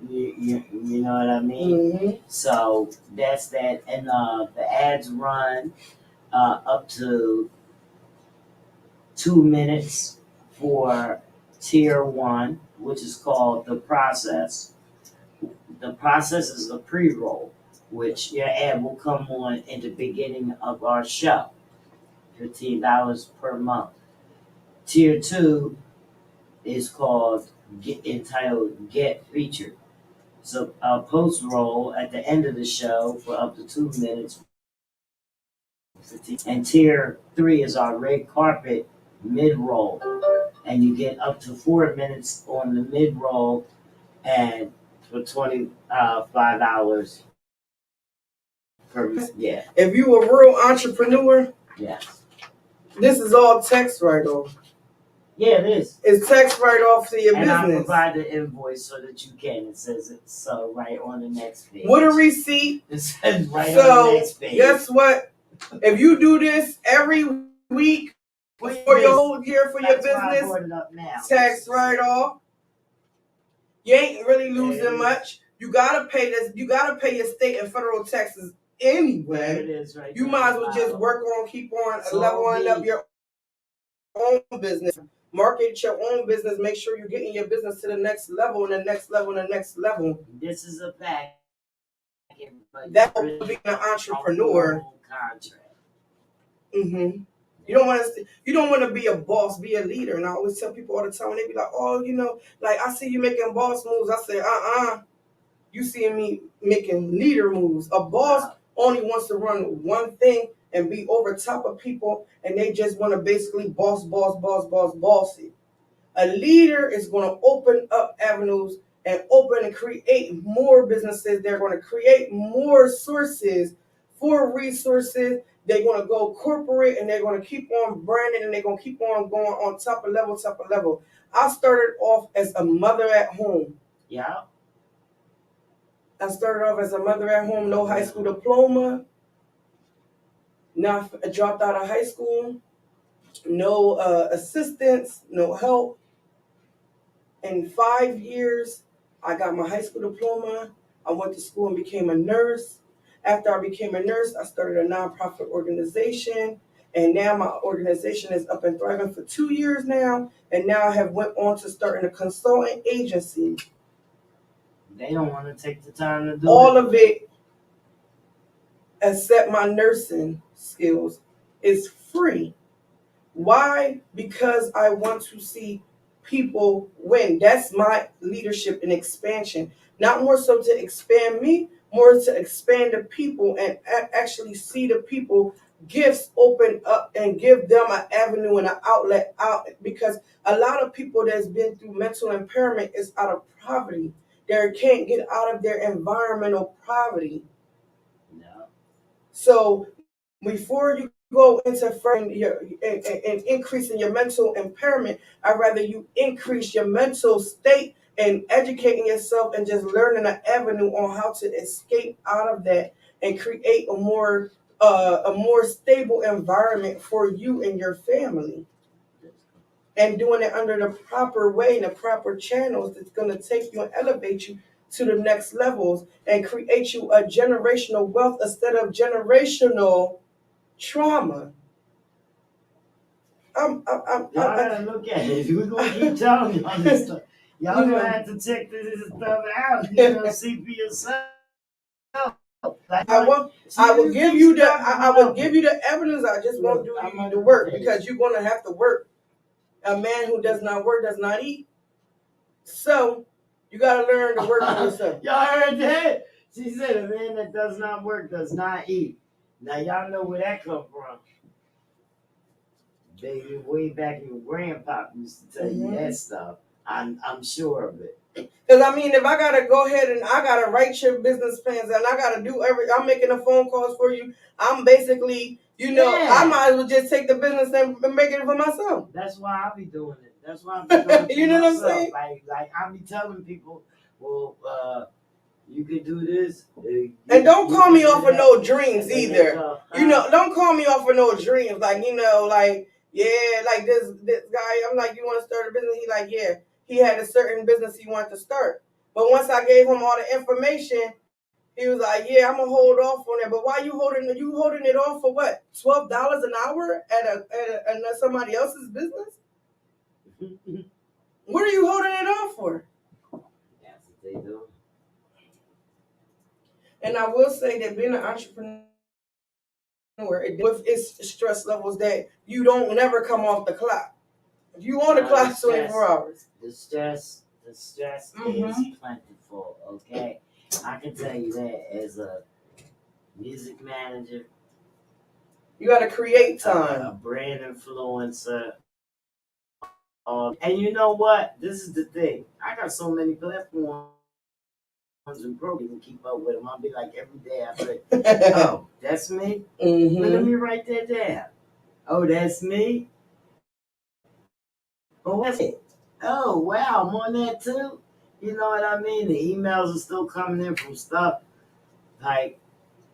You know what I mean? Mm-hmm. So that's that, and the ads run up to 2 minutes for tier one, which is called the process. The process is a pre-roll, which your ad will come on in the beginning of our show. $15 per month. Tier two is called entitled Get Featured. So a post roll at the end of the show for up to 2 minutes. And tier three is our red carpet mid roll, and you get up to 4 minutes on the mid roll, and for $25 per yeah. If you a real entrepreneur, Yes. this is all text write-off. Yeah, it is. It's text write-off to your And I business. provide the invoice so that you can. It says it so right on the next page. With a receipt. It says right on So the next page. guess what? If you do this every week for your whole year for your That's why I business, brought it up now. tax write-off, you ain't really losing much. You gotta pay this. You gotta pay your state and federal taxes There anyway. it is, right You there. might as well just work on, keep on So leveling up the- your own business. Market your own business. Make sure you're getting your business to the next level and the next level and the next level. This is a pack. That's being an entrepreneur. Contract. Mm-hmm. You don't want to be a boss, be a leader. And I always tell people all the time, when they be like, oh, like I see you making boss moves. I say, you seeing me making leader moves. A boss only wants to run one thing and be over top of people, and they just want to basically boss it. A leader is going to open up avenues and open and create more businesses. They're going to create more sources for resources. They're going to go corporate, and they're going to keep on branding, and they're going to keep on going on top of level. I started off as a mother at home. Yeah. I started off as a mother at home, no high school diploma. Now I dropped out of high school, no assistance, no help. In 5 years, I got my high school diploma. I went to school and became a nurse. After I became a nurse, I started a nonprofit organization. And now my organization is up and thriving for 2 years now. And now I have went on to starting a consulting agency. They don't want to take the time to do all of it, except my nursing skills, is free. Why? Because I want to see people win. That's my leadership and expansion. Not more so to expand me, more to expand the people and actually see the people gifts open up and give them an avenue and an outlet out. Because a lot of people that's been through mental impairment is out of poverty. They can't get out of their environmental poverty. No. So before you go into and increasing your mental impairment, I'd rather you increase your mental state and educating yourself and just learning an avenue on how to escape out of that and create a more stable environment for you and your family. And doing it under the proper way and the proper channels that's going to take you and elevate you to the next levels and create you a generational wealth instead of generational trauma. Y'all gotta look at it. We're gonna keep telling y'all this stuff. Y'all gonna have to check this stuff out. See for yourself. I will give you the evidence. I just won't do the work, because you're gonna have to work. A man who does not work does not eat. So you gotta learn to work on yourself. Y'all heard that? She said a man that does not work does not eat. Now y'all know where that come from. Baby, way back your grandpa used to tell you that stuff. I'm sure of it. Because I mean, if I gotta go ahead and I gotta write your business plans and I gotta do I'm making the phone calls for you. I'm basically, I might as well just take the business and make it for myself. That's why I be doing it. That's why I be doing it. You know what I'm saying? Like I be telling people, well, you could do this. And don't call me off of no dreams either. Don't call me off of no dreams. Like, Yeah, like this guy, I'm like, you want to start a business? He like, yeah. He had a certain business he wanted to start. But once I gave him all the information, he was like, yeah, I'm gonna hold off on it. But why you holding it off for what? $12 an hour at somebody else's business? What are you holding it off for? That's what they do. And I will say that being an entrepreneur, with its stress levels, that you don't never come off the clock. You on the clock 24 hours. The stress is plentiful, okay? I can tell you that as a music manager. You got to create A time. brand influencer. And you know what? This is the thing. I got so many platforms and programs to keep up with them. I'll be like every day I say, oh, that's me? Let me write that down. Oh, that's me? Oh, that's it. Oh, wow, I'm on that too? You know what I mean? The emails are still coming in from stuff like,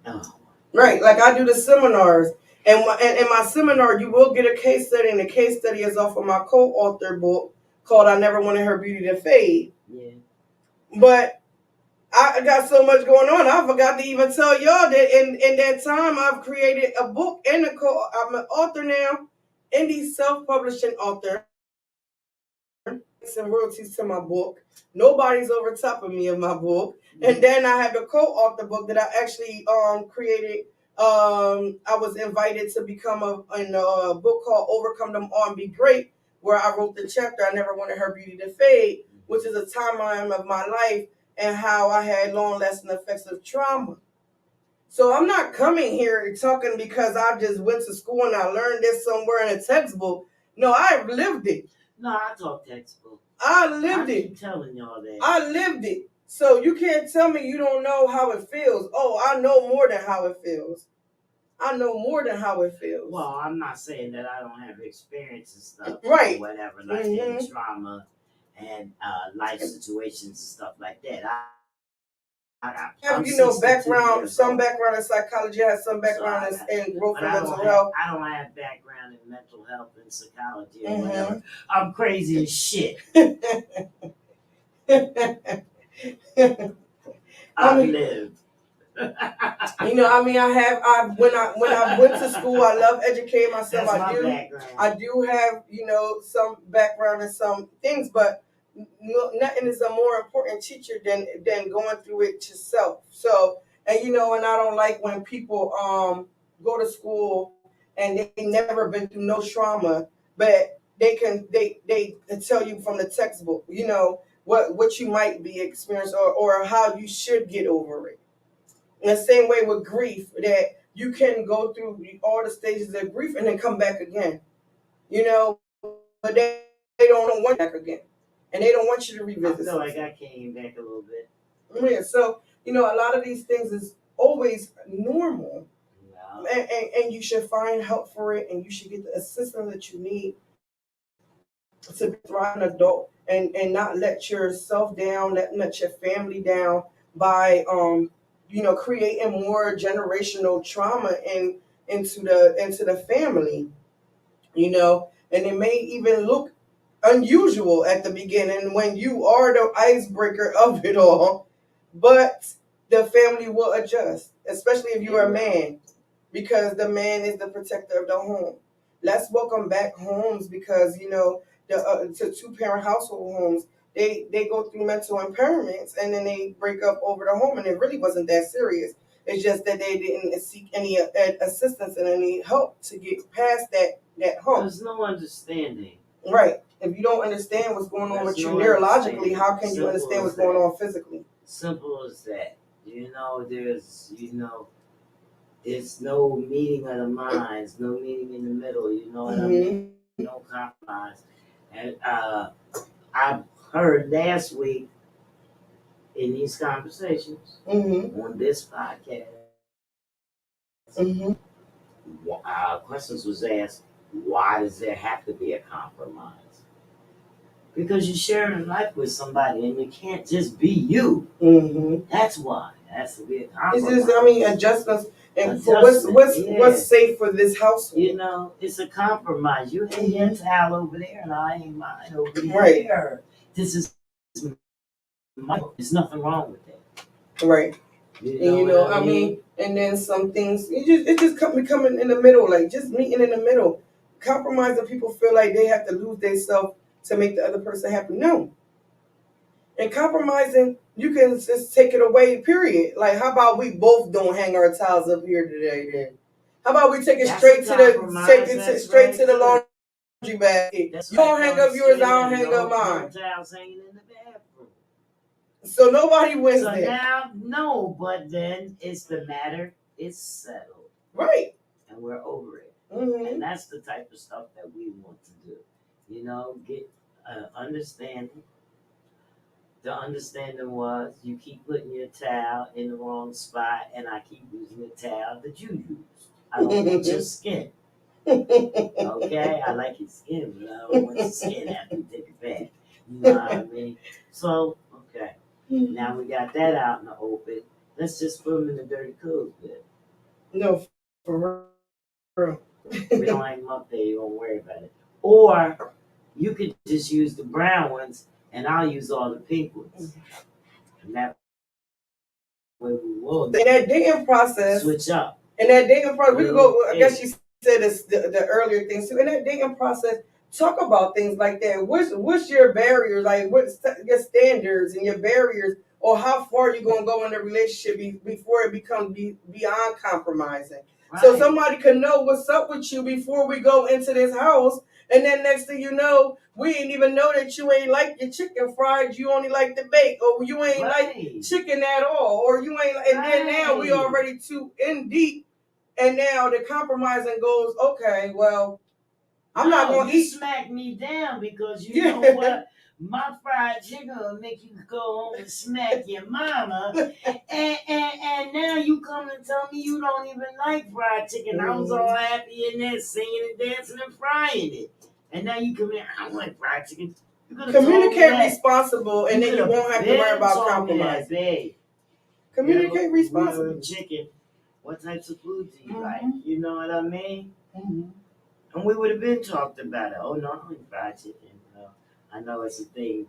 oh. Right, like I do the seminars. And in my seminar, you will get a case study, and the case study is off of my co-author book called I Never Wanted Her Beauty to Fade. Yeah. But I got so much going on, I forgot to even tell y'all that in that time I've created a book and I'm an author now, indie self-publishing author. Some royalties to my book. Nobody's over top of me in my book. And then I have the co-author book that I actually created. I was invited to become in a book called Overcome Them All and Be Great, where I wrote the chapter I Never Wanted Her Beauty to Fade, which is a timeline of my life and how I had long-lasting effects of trauma. So I'm not coming here talking because I just went to school and I learned this somewhere in a textbook. No, I've lived it. No, I talk textbook. I lived it. I keep telling y'all that. I lived it. So you can't tell me you don't know how it feels. Oh, I know more than how it feels. I know more than how it feels. Well, I'm not saying that I don't have experience and stuff. Right. Or whatever, like in trauma and life situations and stuff like that. I have, you know, background, some background in psychology, I have some background in growth and mental health. I don't have background in mental health and psychology or whatever. I'm crazy as shit. I lived. You know, I mean, when I went to school, I love educating myself. That's I do have, you know, some background in some things, but nothing is a more important teacher than going through it yourself. So, and you know, and I don't like when people go to school and they never been through no trauma, but they tell you from the textbook, you know, what you might be experiencing or how you should get over it. In the same way with grief, that you can go through all the stages of grief and then come back again, you know, but they don't want you back again, and they don't want you to revisit. I feel like I came back a little bit. Yeah, so you know, a lot of these things is always normal, and you should find help for it, and you should get the assistance that you need to thrive an adult, and not let yourself down, let your family down by you know, creating more generational trauma into the family, you know, and it may even look unusual at the beginning when you are the icebreaker of it all, but the family will adjust, especially if you're a man, because the man is the protector of the home. Let's welcome back homes, because you know, to two-parent household homes, they go through mental impairments and then they break up over the home, and it really wasn't that serious. It's just that they didn't seek any assistance and any help to get past that hump. There's no understanding. Right. If you don't understand what's going on with you neurologically, how can you understand what's going on physically? Simple as that. You know, there's no meeting of the minds, no meeting in the middle. You know what I mean? No compromise. And I heard last week in these conversations on this podcast, questions was asked, why does there have to be a compromise? Because you're sharing life with somebody and you can't just be you. That's why. It has to be a compromise. It's just, I mean, adjustments And for what's safe for this household. You know, it's a compromise. You hang your towel over there, and I hang mine over here. Right. This is my. There's nothing wrong with that. Right. You know what I mean? And then some things, it just coming in the middle, like just meeting in the middle. Compromising, people feel like they have to lose themselves to make the other person happy. No. And compromising, you can just take it away, period. Like, how about we both don't hang our towels up here today then? How about we take it straight to the laundry basket? You don't hang up yours, I don't hang up mine. Towels hanging in the bathroom. So nobody wins so there. Now, no, but then it's the matter is settled. Right. And we're over it. And that's the type of stuff that we want to do. You know, get understanding. The understanding was you keep putting your towel in the wrong spot, and I keep using the towel that you use. I don't want your skin. Okay? I like your skin, but I don't want your skin after you take it back. You know what I mean? So, okay. Now we got that out in the open. Let's just put them in the dirty clothes bit. No, for real. We don't hang them up there. You don't worry about it. Or you could just use the brown ones, and I'll use all the pink ones. And that way we will. In that dating process, switch up. In that dating process, we could go. I guess you said this, the earlier things too. In that dating process, talk about things like that. What's your barriers? Like, what's your standards and your barriers, or how far you gonna go in the relationship before it becomes beyond compromising? Right. So somebody can know what's up with you before we go into this house. And then next thing you know, we ain't even know that you ain't like your chicken fried. You only like the bake, or you ain't like chicken at all, or you ain't. And then now we already too in deep, and now the compromising goes. Okay, well, I'm not going to eat. Smack me down because you know what? My fried chicken will make you go home and smack your mama, and now you come and tell me you don't even like fried chicken. I was all happy in there singing and dancing and frying it, and now you come in. I don't like fried chicken. Communicate responsible, and then you won't have to worry about compromise. Communicate responsible. Chicken. What types of food do you like? You know what I mean? And we would have been talked about it. Oh no, I don't eat fried chicken. I know it's a thing.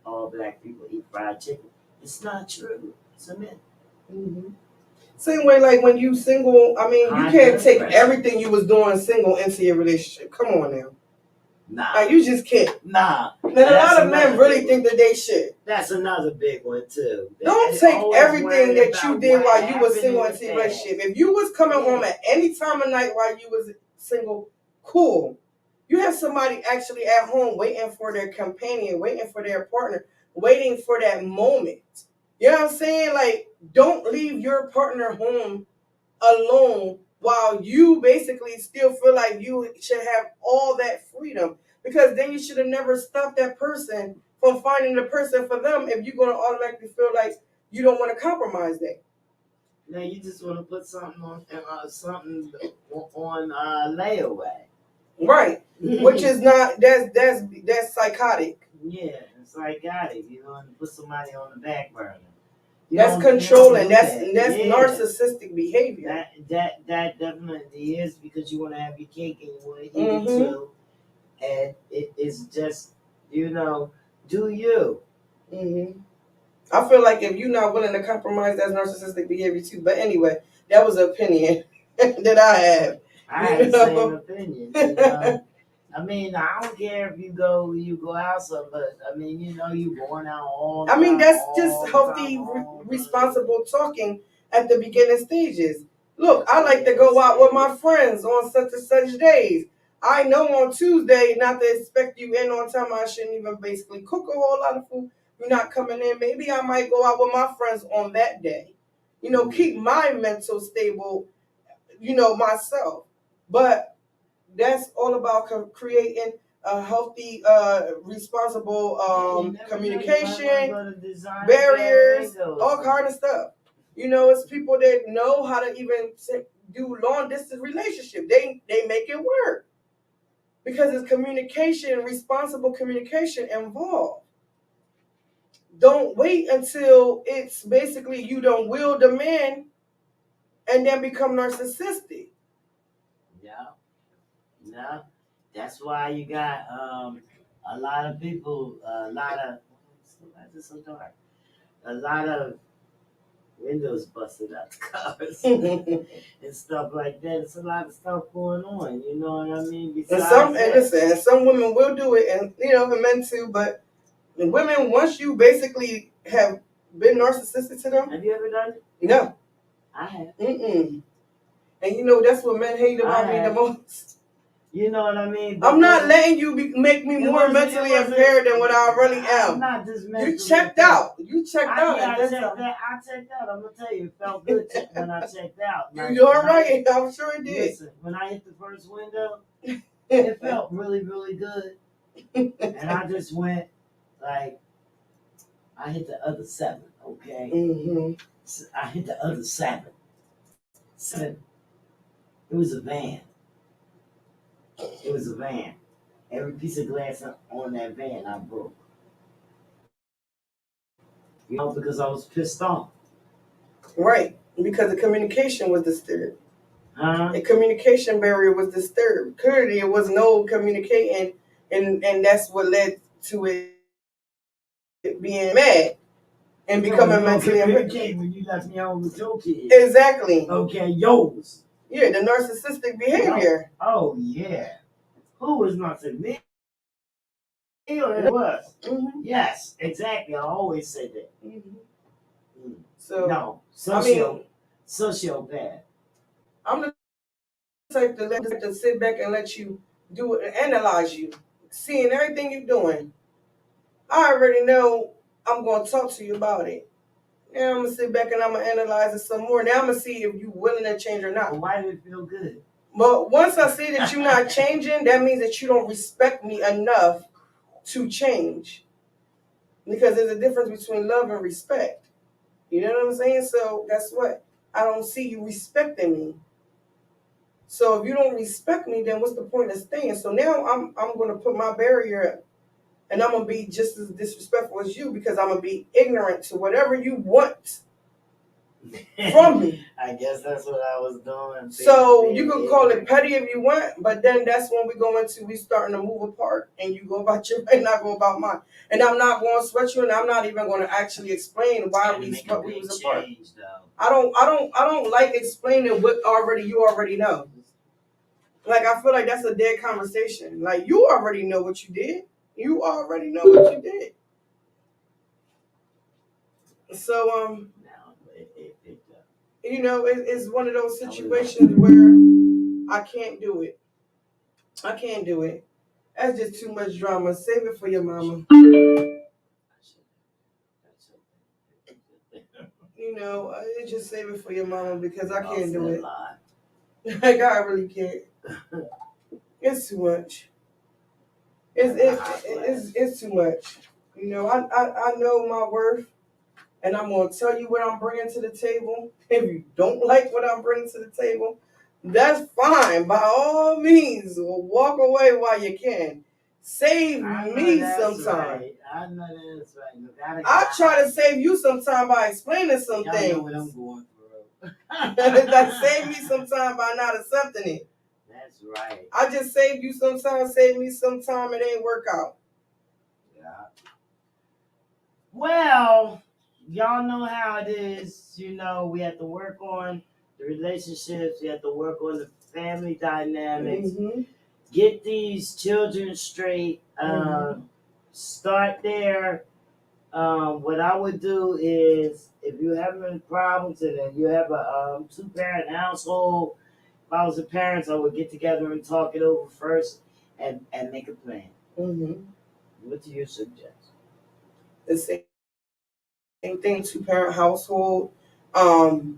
All black people eat fried chicken. It's not true. It's a myth. Same way, like when you single. I mean, you can't take everything you was doing single into your relationship. Come on now. Nah. Like, you just can't. Nah. And a lot of men really think that they should. That's another big one too. Don't take everything that you did while you was single into your relationship. If you was coming home at any time of night while you was single, cool. You have somebody actually at home waiting for their companion, waiting for their partner, waiting for that moment. You know what I'm saying? Like, don't leave your partner home alone while you basically still feel like you should have all that freedom. Because then you should have never stopped that person from finding the person for them if you're going to automatically feel like you don't want to compromise that. Now you just want to put something on layaway. Right. Which is not, that's psychotic. Yeah, it's psychotic. You know, and put somebody on the back burner. That's controlling. That's narcissistic behavior. That definitely is, because you want to have your cake and you want to eat it too. And it is just, do you. I feel like if you're not willing to compromise, that's narcissistic behavior too. But anyway, that was an opinion that I have. I have the same opinion. I mean, I don't care if you go out some, but I mean, you going out all the time. I mean, that's just healthy, responsible talking at the beginning stages. Look, I like to go out with my friends on such and such days. I know on Tuesday not to expect you in on time. I shouldn't even basically cook a whole lot of food. You're not coming in. Maybe I might go out with my friends on that day. Keep my mental stable, myself. But that's all about creating a healthy, responsible communication, barriers, all kind of stuff. It's people that know how to even do long distance relationship. They make it work because it's communication, responsible communication involved. Don't wait until it's basically you don't will the man and then become narcissistic. Yeah. That's why you got a lot of people, why is it so dark? A lot of windows busted out the cars and stuff like that. It's a lot of stuff going on. You know what I mean? And some women will do it, and and men too. But the women, once you basically have been narcissistic to them, have you ever done it? No, I have. And that's what men hate about me the most. You know what I mean? But I'm not letting you make me more mentally impaired than what I really am. I'm not just You checked out. You checked out. I checked out. I'm gonna tell you, it felt good when I checked out. Like, You're right. I'm sure it did. Listen, when I hit the first window, it felt really, really good. And I just went like, I hit the other 7, okay? So I hit the other 7. It was a van. Every piece of glass on that van I broke. Because I was pissed off. Right. Because the communication was disturbed. The communication barrier was disturbed. Clearly, it was no communicating, and that's what led to it being mad and becoming mentally impaired. When you left me home with your kids. Exactly. Okay, yours. Yeah, the narcissistic behavior. Oh yeah. Who was narcissistic? Me or it was? Yes, exactly. I always said that. So no, sociopath. I'm the type to sit back and let you do it and analyze you, seeing everything you're doing. I already know I'm gonna talk to you about it. Now I'm gonna sit back and I'm gonna analyze it some more. Now I'm gonna see if you're willing to change or not. Well, why did it feel good? But once I see that you're not changing, that means that you don't respect me enough to change. Because there's a difference between love and respect. You know what I'm saying? So guess what? I don't see you respecting me. So if you don't respect me, then what's the point of staying? So now I'm gonna put my barrier up. And I'm gonna be just as disrespectful as you because I'm gonna be ignorant to whatever you want from me. I guess that's what I was doing. So you can call it petty if you want, but then that's when we starting to move apart, and you go about your way and I go about mine. And I'm not going to sweat you, and I'm not even going to actually explain why we was apart. I don't like explaining what you already know. Like I feel like that's a dead conversation. Like you already know what you did. You already know what you did. So it's one of those situations where I can't do it. I can't do it. That's just too much drama. Save it for your mama. Just save it for your mama because I can't do it. Like I really can't. It's too much. It's too much. I know my worth, and I'm gonna tell you what I'm bringing to the table. If you don't like what I'm bringing to the table, that's fine. By all means, walk away while you can. Save me some time. Right. I know that's right. I try to save you some time by explaining some things. Know what I'm going through. That save me some time by not accepting it. That's right. I just saved you some time, save me some time, it ain't work out. Yeah. Well, y'all know how it is. We have to work on the relationships. We have to work on the family dynamics. Get these children straight. Start there. What I would do is, if you're having problems and you have a 2-parent household, if I was a parent, I would get together and talk it over first and make a plan. What do you suggest? The same thing, 2-parent household. The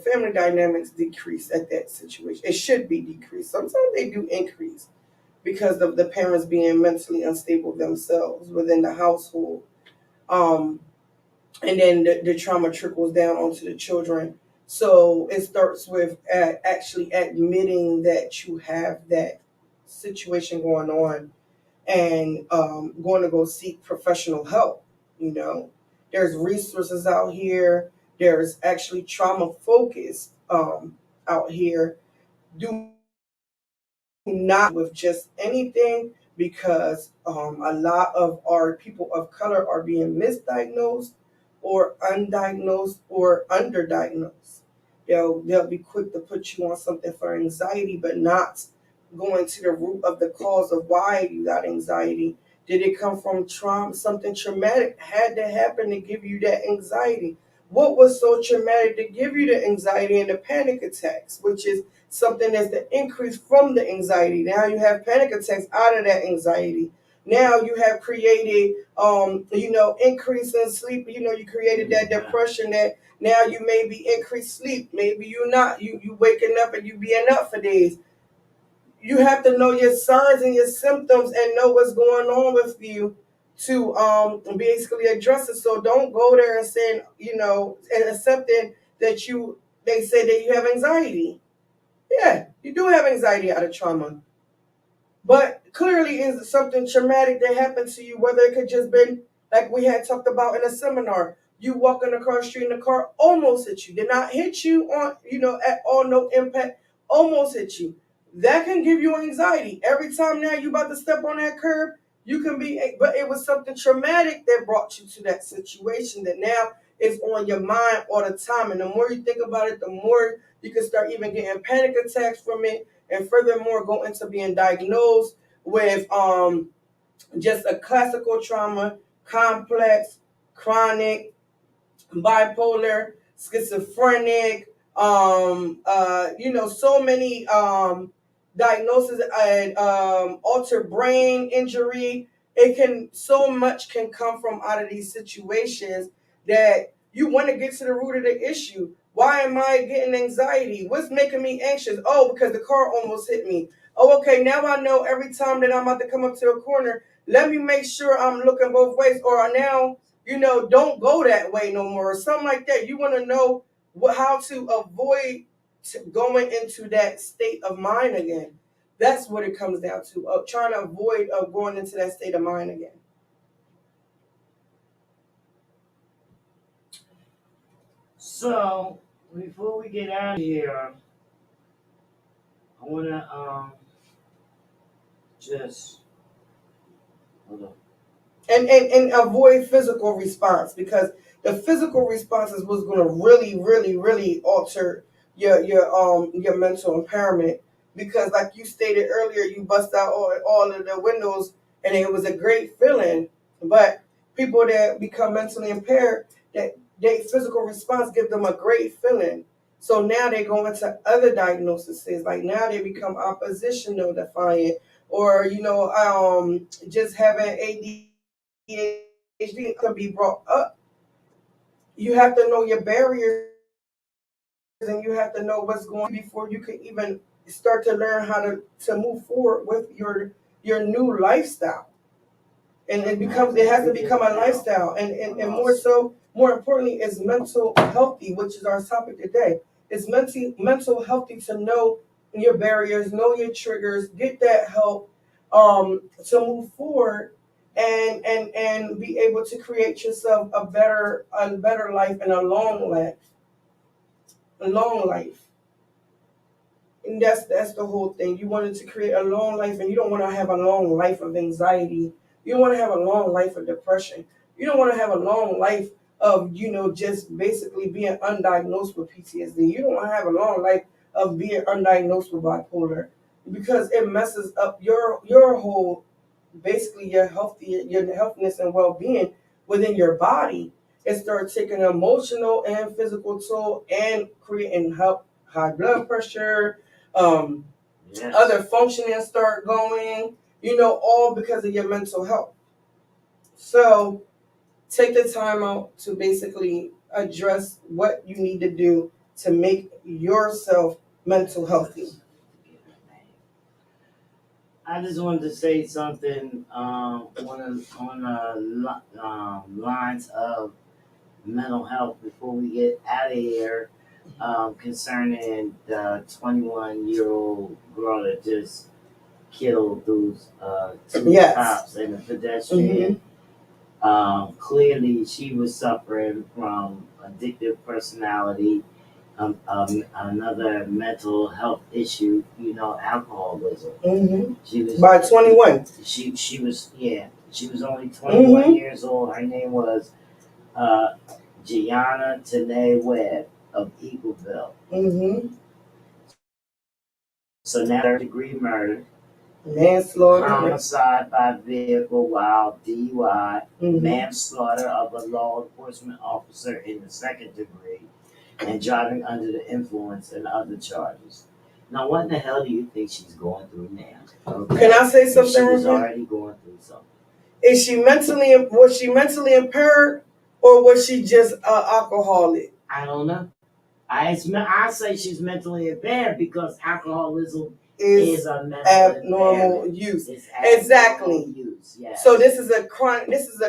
family dynamics decrease at that situation. It should be decreased. Sometimes they do increase because of the parents being mentally unstable themselves within the household. And then the trauma trickles down onto the children. So it starts with actually admitting that you have that situation going on and going to go seek professional help. There's resources out here. There's actually trauma focused out here. Do not with just anything, because a lot of our people of color are being misdiagnosed or undiagnosed or underdiagnosed. They'll be quick to put you on something for anxiety, but not going to the root of the cause of why you got anxiety. Did it come from trauma? Something traumatic had to happen to give you that anxiety. What was so traumatic to give you the anxiety and the panic attacks, which is something that's the increase from the anxiety. Now you have panic attacks out of that anxiety. Now you have created, increase in sleep. You created that depression that now you may be increased sleep. Maybe you're not. You waking up and you being up for days. You have to know your signs and your symptoms and know what's going on with you to basically address it. So don't go there and saying, and accepting that they say that you have anxiety. Yeah, you do have anxiety out of trauma. But clearly is something traumatic that happened to you, whether it could just been like we had talked about in a seminar. You walking across the street and the car almost hit you. Did not hit you on, at all, no impact, almost hit you. That can give you anxiety. Every time now you about to step on that curb, you can be, but it was something traumatic that brought you to that situation that now is on your mind all the time. And the more you think about it, the more you can start even getting panic attacks from it, and furthermore go into being diagnosed with just a classical trauma, complex, chronic, bipolar, schizophrenic, so many diagnoses and altered brain injury. It can so much can come from out of these situations that you want to get to the root of the issue. Why am I getting anxiety? What's making me anxious? Oh, because the car almost hit me. Oh, okay, now I know every time that I'm about to come up to a corner, let me make sure I'm looking both ways. Or now, don't go that way no more, or something like that. You want to know how to avoid going into that state of mind again. That's what it comes down to, trying to avoid going into that state of mind again. So before we get out of here, I wanna just hold on. And avoid physical response, because the physical response is what's going to really, really, really alter your mental impairment. Because like you stated earlier, you bust out all of the windows and it was a great feeling. But people that become mentally impaired, that their physical response gives them a great feeling. So now they go into other diagnoses, like now they become oppositional defiant, or just having ADHD can be brought up. You have to know your barriers and you have to know what's going on before you can even start to learn how to move forward with your new lifestyle. And it has to become a lifestyle, and more importantly is mental healthy, which is our topic today. It's mental healthy to know your barriers, know your triggers, get that help to move forward and be able to create yourself a better life and a long life. And that's the whole thing. You wanted to create a long life, and you don't want to have a long life of anxiety. You don't want to have a long life of depression. You don't want to have a long life of just basically being undiagnosed with PTSD. You don't want to have a long life of being undiagnosed with bipolar, because it messes up your whole, basically your healthiness and well-being within your body. It starts taking an emotional and physical toll and creating high blood pressure, Yes. other functioning start going, all because of your mental health. So take the time out to basically address what you need to do to make yourself mental healthy. I just wanted to say something lines of mental health before we get out of here, concerning the 21-year-old girl that just killed those two Yes. cops and a pedestrian. Clearly, she was suffering from addictive personality, another mental health issue, alcoholism. She was By 21. she was she was only 21 years old. Her name was uh, Gianna Tanae Webb of Eagleville. So now third-degree murder, Manslaughter, homicide by vehicle while DUI, manslaughter of a law enforcement officer in the second degree, and driving under the influence and other charges. Now, what the hell do you think she's going through now? Okay. Can I say something? She was already going through something. Was she mentally impaired, or was she just an alcoholic? I don't know. I say she's mentally impaired because alcoholism is a mental abnormal use. Exactly. Use, yes. So this is a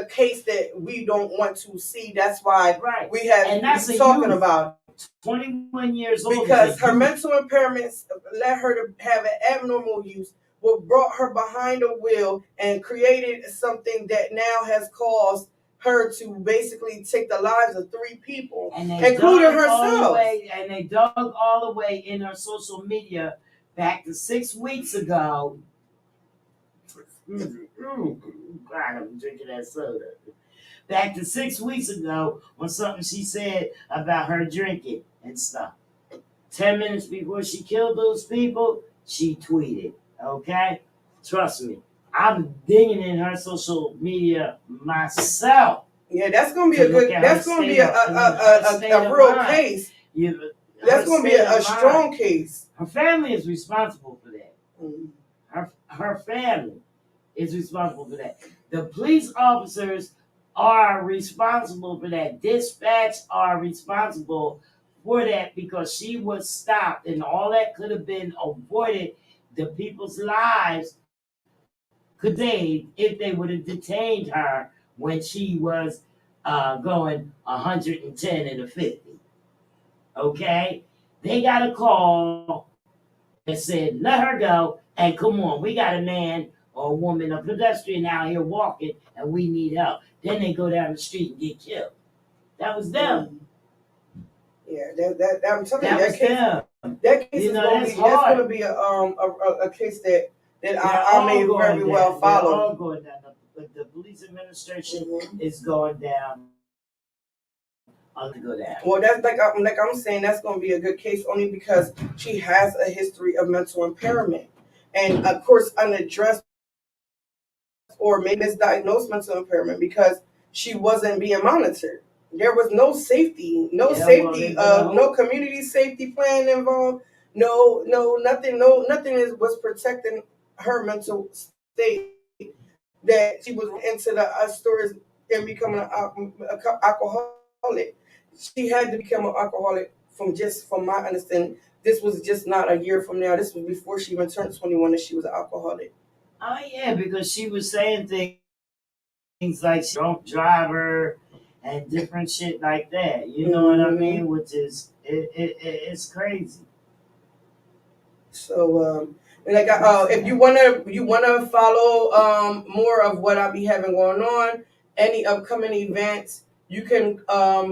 case that we don't want to see. That's why we have been talking about 21 years old. Because her mental impairments led her to have an abnormal use, what brought her behind a wheel and created something that now has caused her to basically take the lives of 3 people, including herself. And they dug all the way in her social media back to 6 weeks ago. God, I'm drinking that soda. Back to 6 weeks ago on something she said about her drinking and stuff. 10 minutes before she killed those people, she tweeted. Okay? Trust me. I'm digging in her social media myself. Yeah, that's gonna be a real case. That's gonna be a strong case. Her family is responsible for that. Her family is responsible for that. The police officers are responsible for that. Dispatch are responsible for that because she was stopped, and all that could have been avoided. The people's lives could save if they would have detained her when she was going 110 and a 50. Okay? They got a call that said, let her go, and come on, we got a man or a woman, a pedestrian out here walking, and we need help. Then they go down the street and get killed. That was them. Yeah, I'm telling you, that case is going to be a case that I may very well follow. They're all going down. The police administration is going down. Go down. Well, that's like I'm saying, that's going to be a good case only because she has a history of mental impairment, and of course unaddressed or maybe misdiagnosed mental impairment because she wasn't being monitored. There was no safety, no community safety plan involved. Nothing was protecting her mental state. That she was into the stores and becoming an alcoholic. She had to become an alcoholic from my understanding. This was just not a year from now. This was before she even turned 21 and she was an alcoholic. Oh yeah, because she was saying things like drunk driver and different shit like that. You know what I mean? Which is it's crazy. So if you wanna follow more of what I'll be having going on, any upcoming events, you can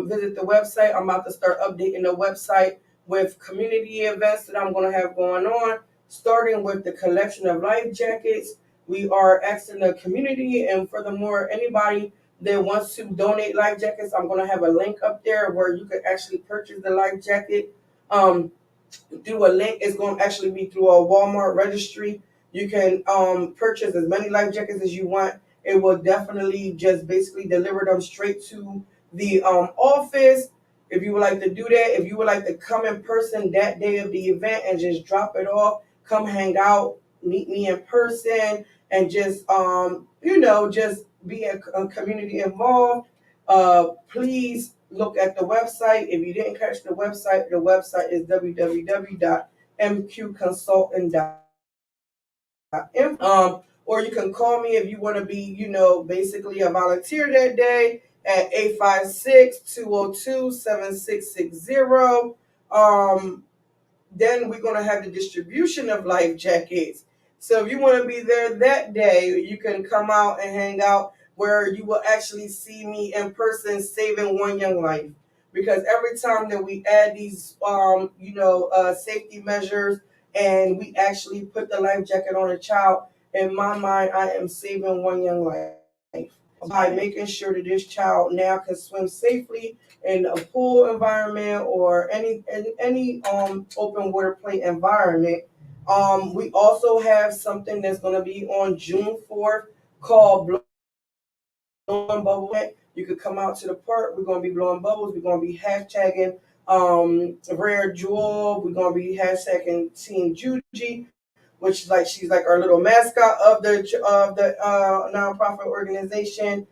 visit the website. I'm about to start updating the website with community events that I'm gonna have going on, starting with the collection of life jackets. We are asking the community, and furthermore, anybody that wants to donate life jackets, I'm gonna have a link up there where you can actually purchase the life jacket. Through a link. It's going to actually be through a Walmart registry. You can purchase as many life jackets as you want. It will definitely just basically deliver them straight to the office. If you would like to do that, if you would like to come in person that day of the event and just drop it off, come hang out, meet me in person, and just just be a community involved. Please look at the website. If you didn't catch the website is www.mqconsultant.info. Or you can call me if you want to be, basically a volunteer that day at 856-202-7660. Then we're going to have the distribution of life jackets. So if you want to be there that day, you can come out and hang out. where you will actually see me in person saving one young life. Because every time that we add these, safety measures and we actually put the life jacket on a child, in my mind, I am saving one young life by making sure that this child now can swim safely in a pool environment or any open water play environment. We also have something that's going to be on June 4th called blowing bubbles. You could come out to the park. We're going to be blowing bubbles. We're going to be hashtagging Rare Jewel. We're going to be hashtagging Team Juji, which is like she's like our little mascot of the nonprofit organization.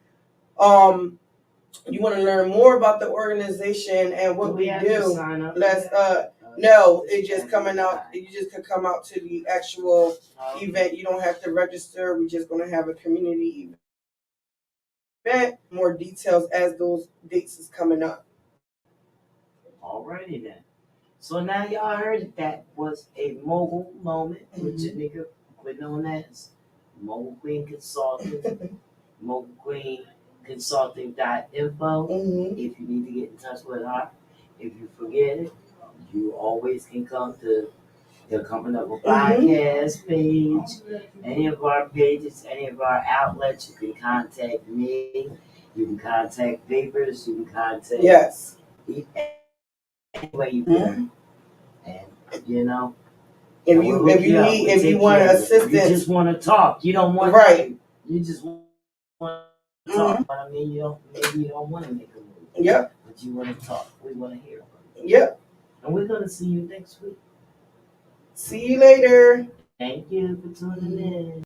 You want to learn more about the organization and what we do? Let's no, it's just coming out. You just can come out to the actual event. You don't have to register. We're just going to have a community event. More details as those dates is coming up. Alrighty then. So now y'all heard that was a mogul moment with JERNICA, QUINONES, Mogul Queen Consulting, Mogul Queen Consulting.info. If you need to get in touch with her, if you forget it, you always can come to the Coming Up with Podcast page, any of our pages, any of our outlets. You can contact me. You can contact Vapors. You can contact any way you can. And if you want assistance, you just want to talk. You don't want You just want to talk. But I mean, maybe you don't want to make a move. Yep. But you want to talk. We want to hear from you. Yep. And we're gonna see you next week. See you later. Thank you for tuning in.